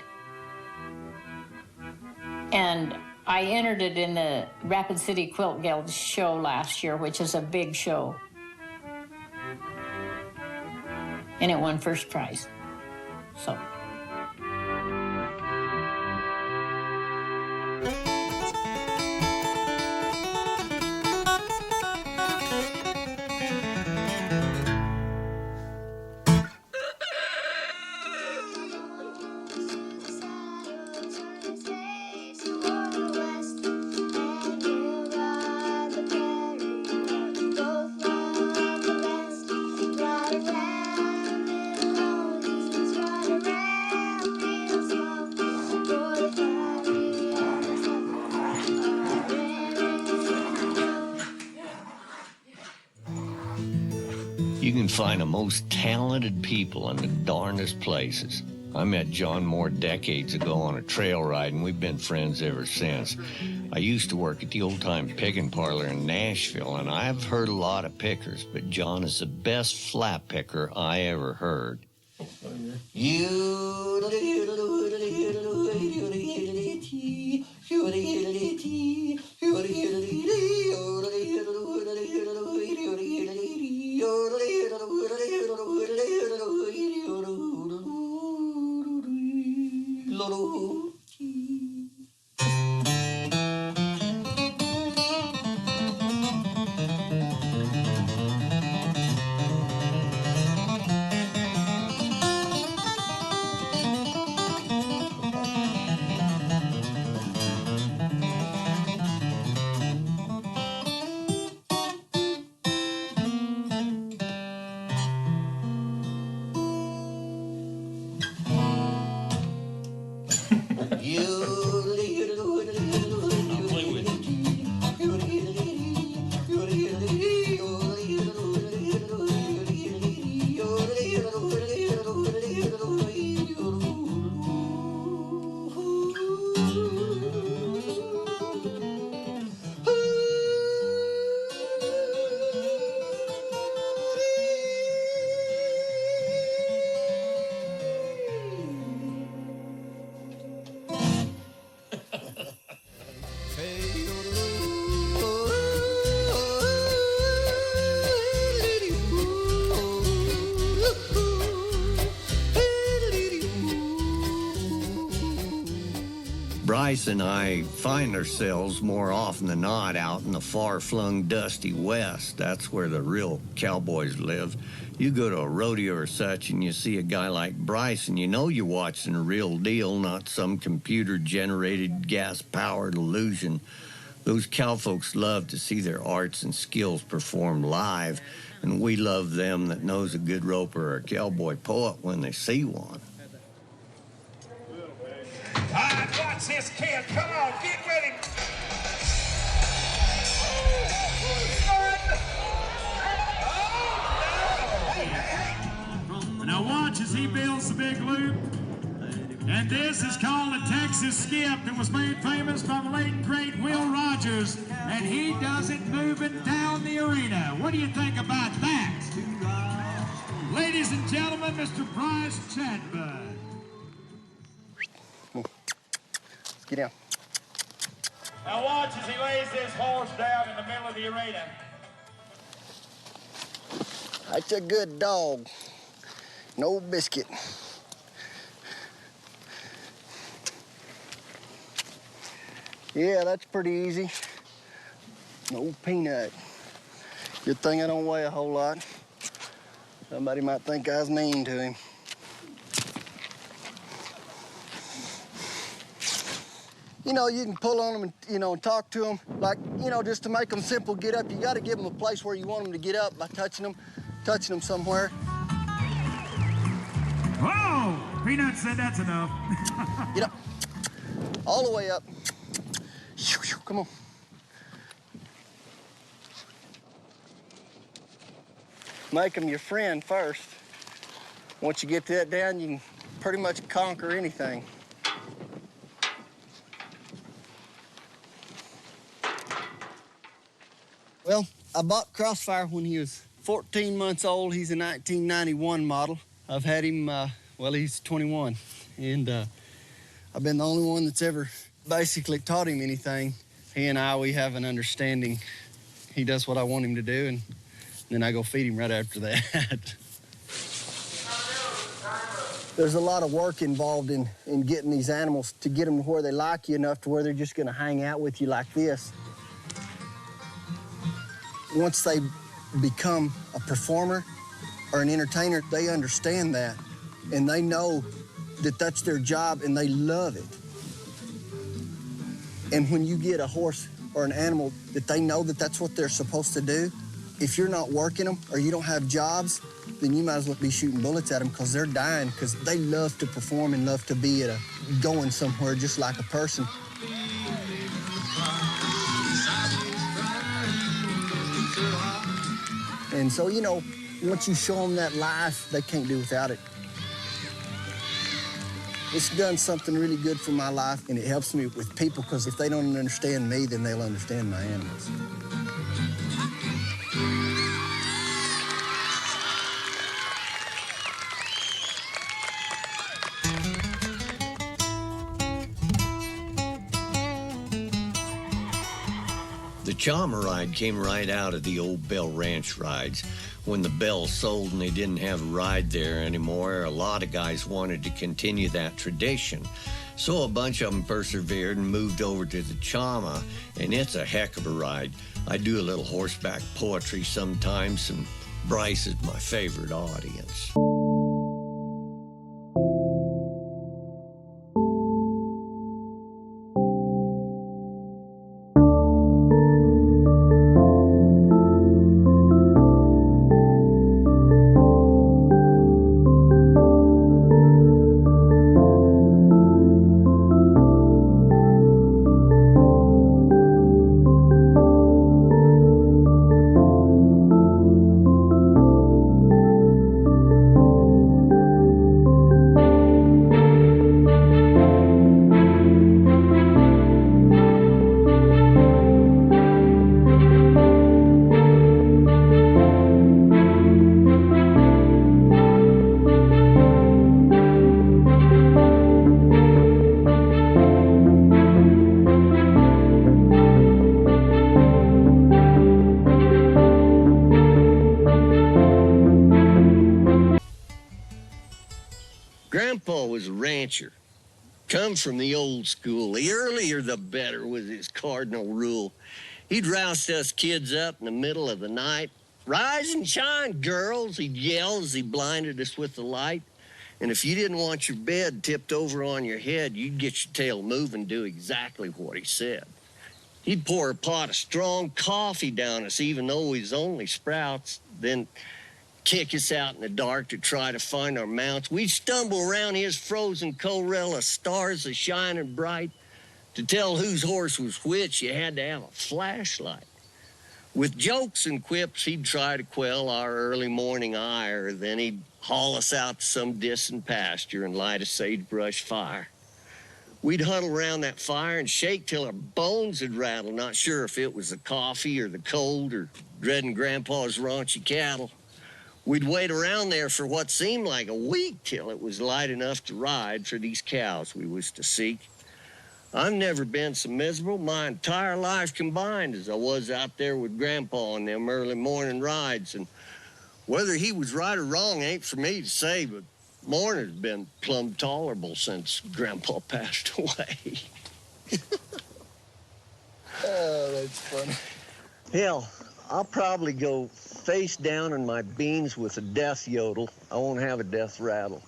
And I entered it in the Rapid City Quilt Guild show last year, which is a big show. And it won first prize. So. You can find the most talented people in the darndest places. I met John Moore decades ago on a trail ride, and we've been friends ever since. I used to work at the old-time picking parlor in Nashville, and I've heard a lot of pickers, but John is the best flat picker I ever heard. Bryce and I find ourselves more often than not out in the far-flung, dusty West. That's where the real cowboys live. You go to a rodeo or such and you see a guy like Bryce and you know you're watching a real deal, not some computer-generated, gas-powered illusion. Those cowfolks love to see their arts and skills performed live, and we love them that knows a good roper or a cowboy poet when they see one. All right, watch this, kid. Come on, get ready. Now watch as he builds the big loop. And this is called a Texas skip. It was made famous by the late, great Will Rogers. And he does it moving down the arena. What do you think about that? Ladies and gentlemen, Mr. Bryce Chadbud. Get down. Now watch as he lays this horse down in the middle of the arena. That's a good dog. No biscuit. Yeah, that's pretty easy. No peanut. Good thing I don't weigh a whole lot. Somebody might think I was mean to him. You know, you can pull on them and, and talk to them. Like, just to make them simple get up, you got to give them a place where you want them to get up by touching them somewhere. Whoa! Peanut said that's enough. Get up. All the way up. Come on. Make them your friend first. Once you get that down, you can pretty much conquer anything. Well, I bought Crossfire when he was 14 months old. He's a 1991 model. I've had him, he's 21. And I've been the only one that's ever basically taught him anything. He and we have an understanding. He does what I want him to do, and then I go feed him right after that. There's a lot of work involved in getting these animals to get them to where they like you enough to where they're just gonna hang out with you like this. Once they become a performer or an entertainer, they understand that, and they know that that's their job, and they love it. And when you get a horse or an animal that they know that that's what they're supposed to do, if you're not working them or you don't have jobs, then you might as well be shooting bullets at them, because they're dying, because they love to perform and love to be going somewhere just like a person. And so, you know, once you show them that life, they can't do without it. It's done something really good for my life, and it helps me with people, because if they don't understand me, then they'll understand my animals. The Chama ride came right out of the old Bell Ranch rides. When the Bell sold and they didn't have a ride there anymore, a lot of guys wanted to continue that tradition. So a bunch of them persevered and moved over to the Chama, and it's a heck of a ride. I do a little horseback poetry sometimes, and Bryce is my favorite audience. Grandpa was a rancher, come from the old school. The earlier the better was his cardinal rule. He'd roust us kids up in the middle of the night. "Rise and shine, girls," he'd yell as he blinded us with the light. And if you didn't want your bed tipped over on your head, you'd get your tail moving, do exactly what he said. He'd pour a pot of strong coffee down us, even though it was only sprouts, then kick us out in the dark to try to find our mounts. We'd stumble around his frozen Corella, stars a-shining bright. To tell whose horse was which, you had to have a flashlight. With jokes and quips, he'd try to quell our early morning ire. Then he'd haul us out to some distant pasture and light a sagebrush fire. We'd huddle around that fire and shake till our bones would rattle, not sure if it was the coffee or the cold or dreading Grandpa's raunchy cattle. We'd wait around there for what seemed like a week till it was light enough to ride for these cows we was to seek. I've never been so miserable my entire life combined as I was out there with Grandpa on them early morning rides. And whether he was right or wrong ain't for me to say, but morning's been plumb tolerable since Grandpa passed away. Oh, that's funny. Hell, I'll probably go face down in my beans with a death yodel. I won't have a death rattle.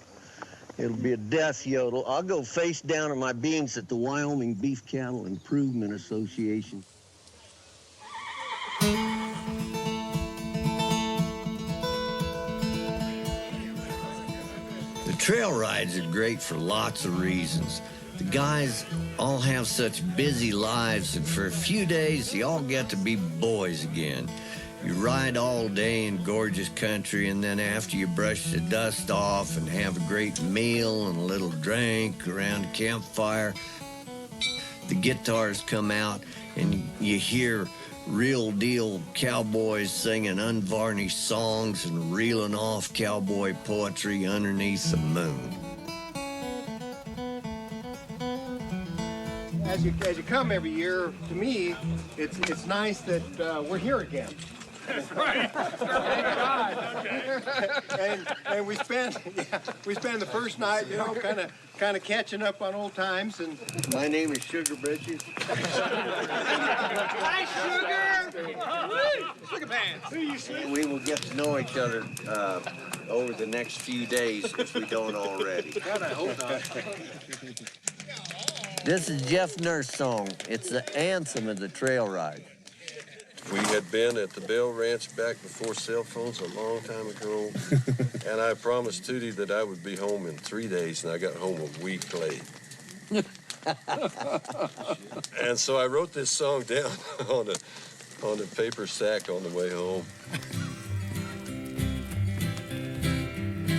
It'll be a death yodel. I'll go face down in my beans at the Wyoming Beef Cattle Improvement Association. The trail rides are great for lots of reasons. The guys all have such busy lives that for a few days you all get to be boys again. You ride all day in gorgeous country, and then after you brush the dust off and have a great meal and a little drink around a campfire, the guitars come out and you hear real deal cowboys singing unvarnished songs and reeling off cowboy poetry underneath the moon. as you come every year, to me, it's nice that we're here again. That's right. and we spend the first night, you know, kind of catching up on old times. And my name is Sugar Britches. Hi, Sugar. Sugar Pants. We will get to know each other over the next few days if we don't already. God, I hope not. This is Jeff Nurse's song. It's the anthem of the trail ride. We had been at the Bell Ranch back before cell phones a long time ago, and I promised Tootie that I would be home in 3 days, and I got home a week late. And so I wrote this song down on a paper sack on the way home.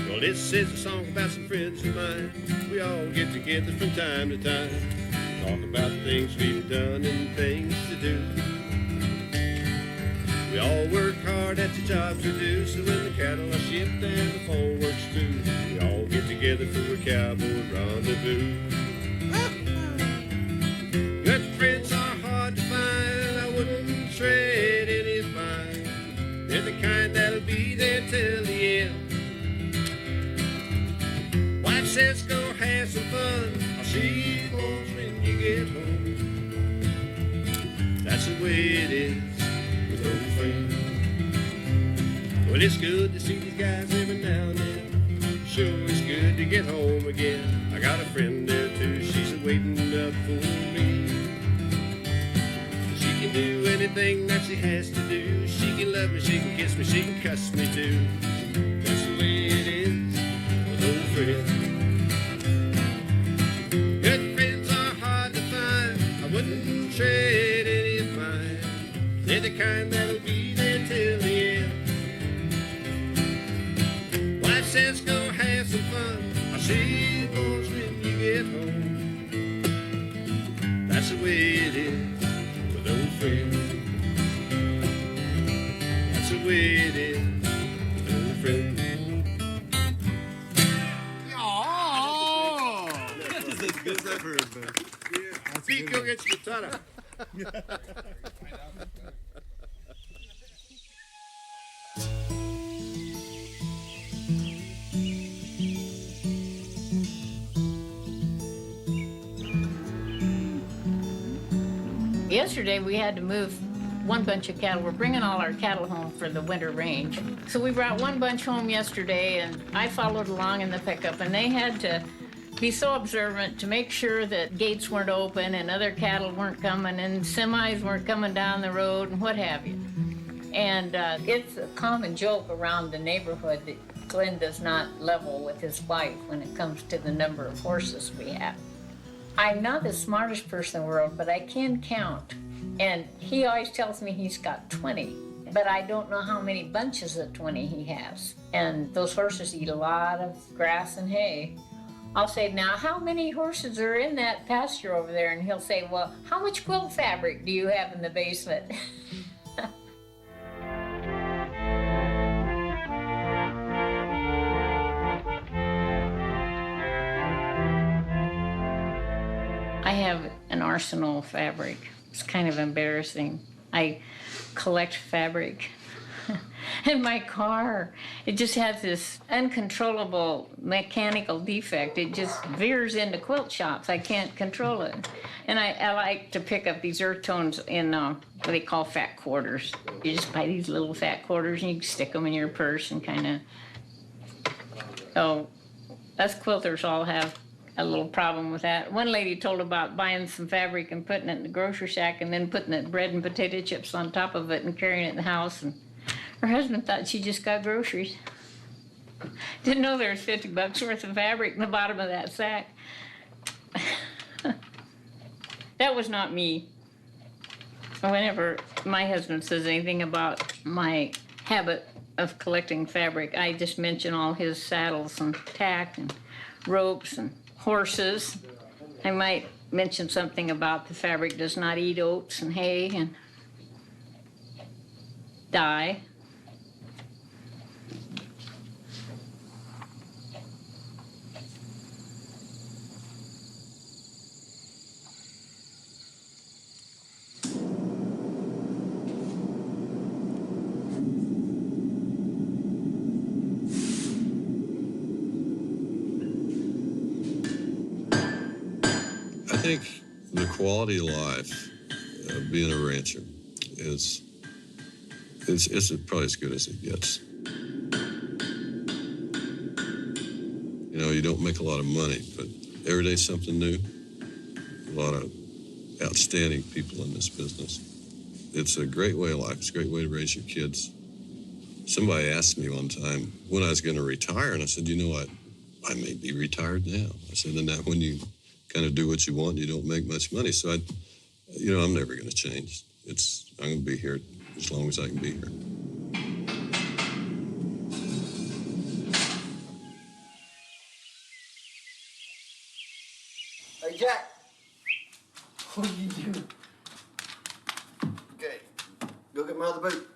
Well, this is a song about some friends of mine. We all get together from time to time, talk about things we've done and things to do. We all work hard at the jobs we do, so when the cattle are shipped and the phone works too, we all get together for a cowboy rendezvous. Good friends are hard to find, I wouldn't trade any of mine. They're the kind that'll be there till the end. Wife says go have some fun, I'll see you boys when you get home. That's the way it is. Old friend. Well, it's good to see these guys every now and then. Sure, it's good to get home again. I got a friend there too, she's waiting up for me. She can do anything that she has to do. She can love me, she can kiss me, she can cuss me too. That's the way it is with old friends. Good friends are hard to find, I wouldn't trade any of mine. They're the kind that'll be there till the end. Wife says go have some fun, I'll see you boys when you get home. That's the way it is with old friends. That's the way it is with old friends. Oh! That's as good as I've heard, but Pete, go get your guitar. Yesterday we had to move one bunch of cattle. We're bringing all our cattle home for the winter range. So we brought one bunch home yesterday, and I followed along in the pickup, and they had to be so observant to make sure that gates weren't open and other cattle weren't coming and semis weren't coming down the road and what have you. And it's a common joke around the neighborhood that Glenn does not level with his wife when it comes to the number of horses we have. I'm not the smartest person in the world, but I can count. And he always tells me he's got 20, but I don't know how many bunches of 20 he has. And those horses eat a lot of grass and hay. I'll say, now, how many horses are in that pasture over there? And he'll say, well, how much quilt fabric do you have in the basement? I have an arsenal of fabric. It's kind of embarrassing. I collect fabric. And my car, it just has this uncontrollable mechanical defect. It just veers into quilt shops. I can't control it. And I like to pick up these earth tones in what they call fat quarters. You just buy these little fat quarters and you can stick them in your purse and kind of... Oh, us quilters all have a little problem with that. One lady told about buying some fabric and putting it in the grocery sack and then putting the bread and potato chips on top of it and carrying it in the house. And her husband thought she just got groceries. Didn't know there was $50 worth of fabric in the bottom of that sack. That was not me. Whenever my husband says anything about my habit of collecting fabric, I just mention all his saddles and tack and ropes and horses. I might mention something about the fabric does not eat oats and hay and dye. think the quality of life of being a rancher is probably as good as it gets. You know, you don't make a lot of money, but every day's something new. A lot of outstanding people in this business. It's a great way of life. It's a great way to raise your kids. Somebody asked me one time when I was going to retire, and I said, you know what? I may be retired now. I said, and that when you kind of do what you want, you don't make much money. So I'm never going to change. I'm going to be here as long as I can be here. Hey, Jack. What are you doing? Okay. Go get my other boot.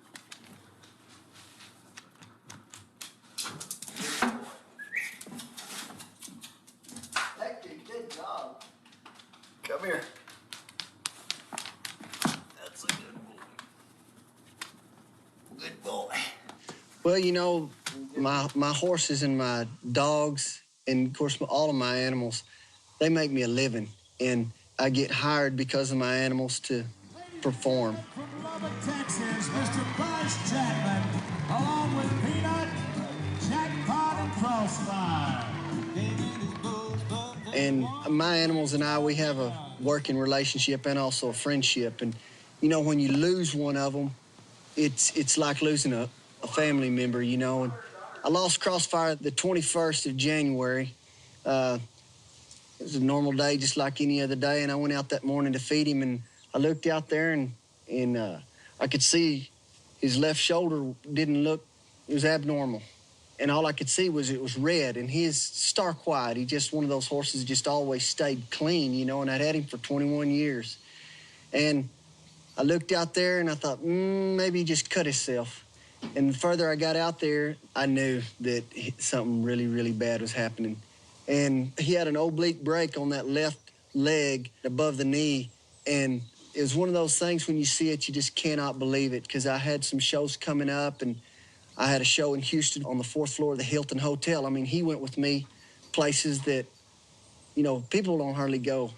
Hector, good job. Come here. That's a good boy. Good boy. Well, you know, my horses and my dogs, and of course all of my animals, they make me a living, and I get hired because of my animals to perform. From Lubbock, Texas, Mr. Bryce Chapman, along with Peanut, Jackpot, and Crossfire. And my animals and I, we have a working relationship and also a friendship. And, you know, when you lose one of them, it's like losing a family member, you know. And I lost Crossfire the 21st of January. It was a normal day, just like any other day, and I went out that morning to feed him, and I looked out there, and I could see his left shoulder didn't look, it was abnormal. And all I could see was it was red, and his stark white. He just one of those horses just always stayed clean, you know, and I'd had him for 21 years. And I looked out there, and I thought, maybe he just cut himself. And the further I got out there, I knew that something really, really bad was happening. And he had an oblique break on that left leg above the knee. And it was one of those things when you see it, you just cannot believe it, because I had some shows coming up, and I had a show in Houston on the 4th floor of the Hilton Hotel. I mean, he went with me places that, you know, people don't hardly go.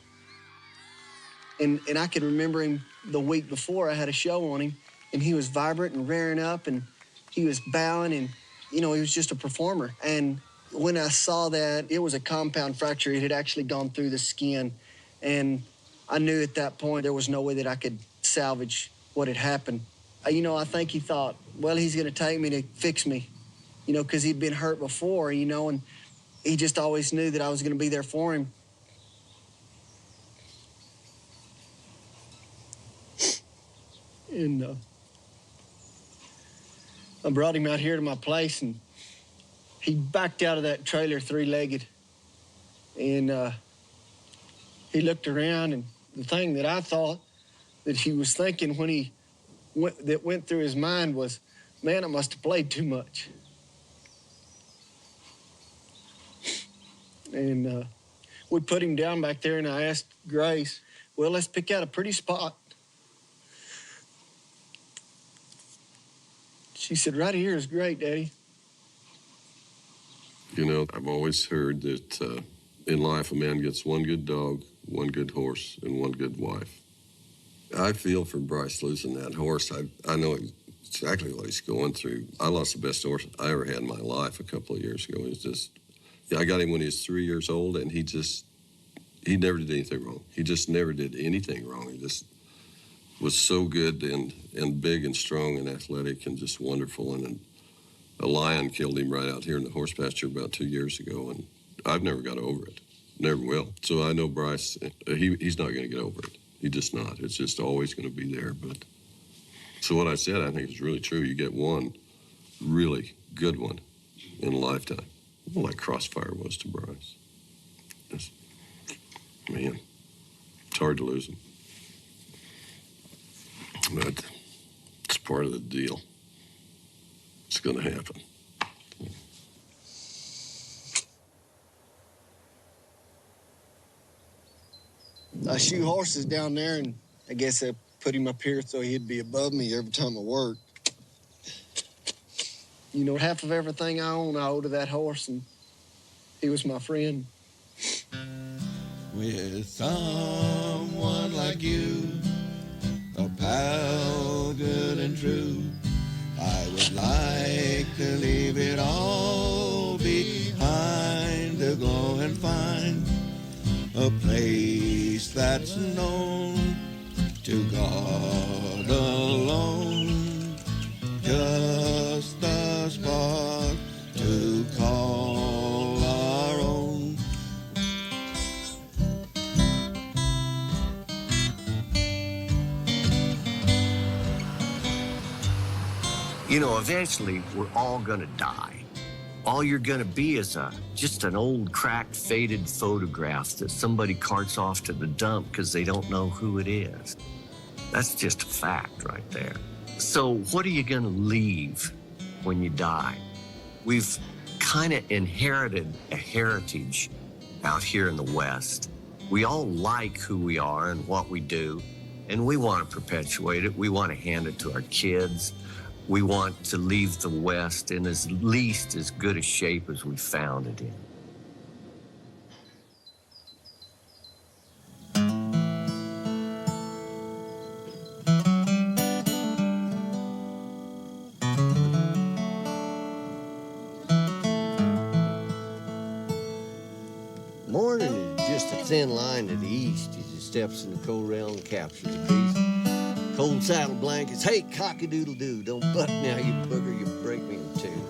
And I can remember him the week before I had a show on him, and he was vibrant and rearing up, and he was bowing, and, you know, he was just a performer. And when I saw that, it was a compound fracture. It had actually gone through the skin. And I knew at that point there was no way that I could salvage what had happened. You know, I think he thought, well, he's going to take me to fix me, you know, because he'd been hurt before, you know, and he just always knew that I was going to be there for him. And I brought him out here to my place, and he backed out of that trailer three-legged. And he looked around, and the thing that I thought that he was thinking when he went through his mind was, man, I must have played too much. And we put him down back there, and I asked Grace, well, let's pick out a pretty spot. She said, right here is great, Daddy. You know, I've always heard that in life a man gets one good dog, one good horse, and one good wife. I feel for Bryce losing that horse. I know exactly what he's going through. I lost the best horse I ever had in my life a couple of years ago. I got him when he was 3 years old, and he never did anything wrong. He just never did anything wrong. He just was so good and big and strong and athletic and just wonderful. And a lion killed him right out here in the horse pasture about 2 years ago, and I've never got over it. Never will. So I know Bryce, he's not going to get over it. He's just not. It's just always going to be there. But so what I said, I think is really true. You get one really good one in a lifetime. Well, like Crossfire was to Bryce. Man, it's hard to lose him. But it's part of the deal. It's going to happen. I shoot horses down there, and I guess I put him up here so he'd be above me every time I work. You know, half of everything I owe to that horse, and he was my friend. with someone like you, a pal good and true. I would like to leave it all behind to go and find a place that's known to God alone, just a spot to call our own. You know, eventually we're all gonna die. All you're gonna be is just an old, cracked, faded photograph that somebody carts off to the dump because they don't know who it is. That's just a fact right there. So what are you gonna leave when you die? We've kind of inherited a heritage out here in the West. We all like who we are and what we do, and we want to perpetuate it. We want to hand it to our kids. We want to leave the West in at least as good a shape as we found it in. Morning is just a thin line to the east as he steps in the corral and captures a piece. Cold saddle blankets, hey, cock-a-doodle-doo, don't buck now, you booger, you break me in two.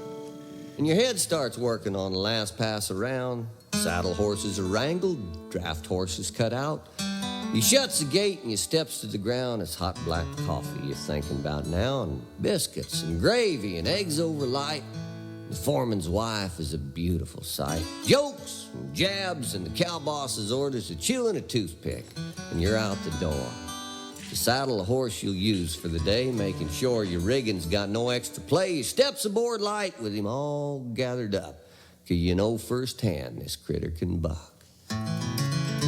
And your head starts working on the last pass around. Saddle horses are wrangled, draft horses cut out. He shuts the gate and you steps to the ground. It's hot black coffee you're thinking about now, and biscuits and gravy and eggs over light. The foreman's wife is a beautiful sight. Jokes and jabs and the cow boss's orders of chewing a toothpick, and you're out the door. To saddle a horse you'll use for the day, making sure your rigging's got no extra play. Your steps aboard light with him all gathered up, 'cause you know firsthand this critter can buck.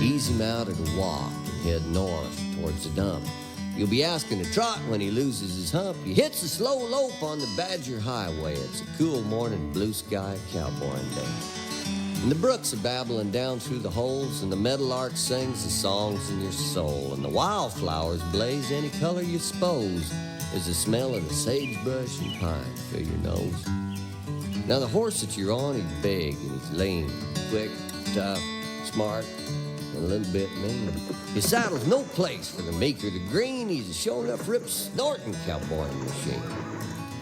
Ease him out at a walk and head north towards the dump. You'll be asking to trot when he loses his hump. He hits a slow lope on the Badger Highway. It's a cool morning, blue sky cowboying day. And the brooks are babbling down through the holes, and the meadowlark sings the songs in your soul, and the wildflowers blaze any color you suppose as the smell of the sagebrush and pine fill your nose. Now the horse that you're on, he's big and he's lean, quick, tough, smart, and a little bit mean. His saddle's no place for the meek or the green. He's a sure enough rip snorting cowboying machine.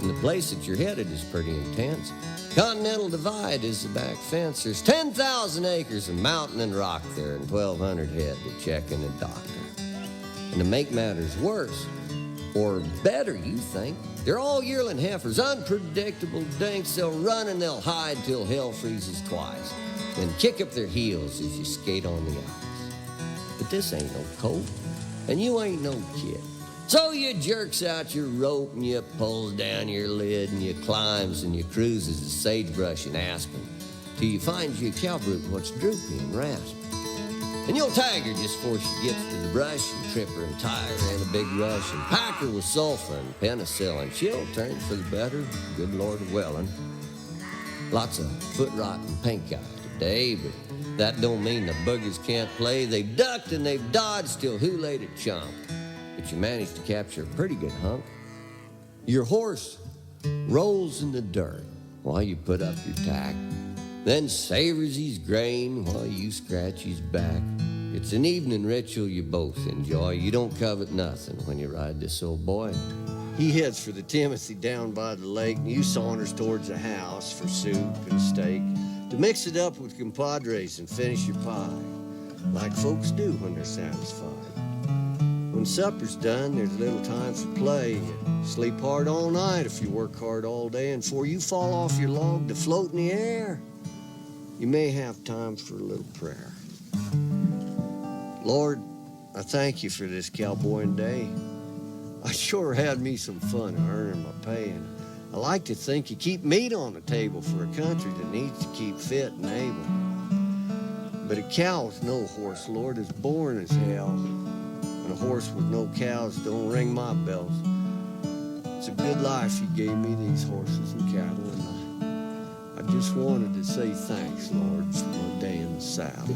And the place that you're headed is pretty intense. Continental Divide is the back fence. There's 10,000 acres of mountain and rock there, and 1,200 head to check in a doctor. And to make matters worse, or better, you think, they're all yearling heifers, unpredictable dinks. They'll run and they'll hide till hell freezes twice, then kick up their heels as you skate on the ice. But this ain't no colt, and you ain't no kid. So you jerks out your rope and you pulls down your lid and you climbs and you cruises the sagebrush and aspen till you find you a cowroot what's droopy and raspy. And you'll tag her just before she gets to the brush and trip her and tie her in a big rush and pack her with sulfur and penicillin. She'll turn for the better, good Lord willing. Lots of foot rot and pink eye today, but that don't mean the boogers can't play. They've ducked and they've dodged till who laid a chump. But you managed to capture a pretty good hunk. Your horse rolls in the dirt while you put up your tack, then savors his grain while you scratch his back. It's an evening ritual you both enjoy. You don't covet nothing when you ride this old boy. He heads for the Timothy down by the lake, and you saunters towards the house for soup and steak to mix it up with compadres and finish your pie, like folks do when they're satisfied. When supper's done, there's little time for play. You sleep hard all night if you work hard all day, and before you fall off your log to float in the air, you may have time for a little prayer. Lord, I thank you for this cowboying day. I sure had me some fun earning my pay, and I like to think you keep meat on the table for a country that needs to keep fit and able. But a cow with no horse, Lord, is boring as hell. And a horse with no cows don't ring my bells. It's a good life you gave me, these horses and cattle, and I just wanted to say thanks, Lord, for my day in the saddle.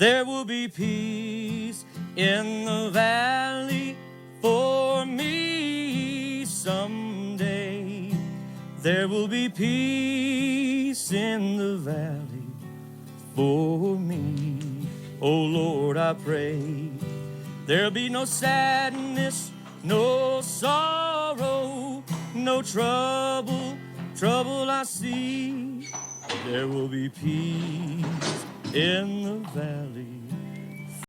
There will be peace in the valley for me someday. There will be peace in the valley for me. Oh Lord, I pray there'll be no sadness, no sorrow, no trouble I see. There will be peace in the valley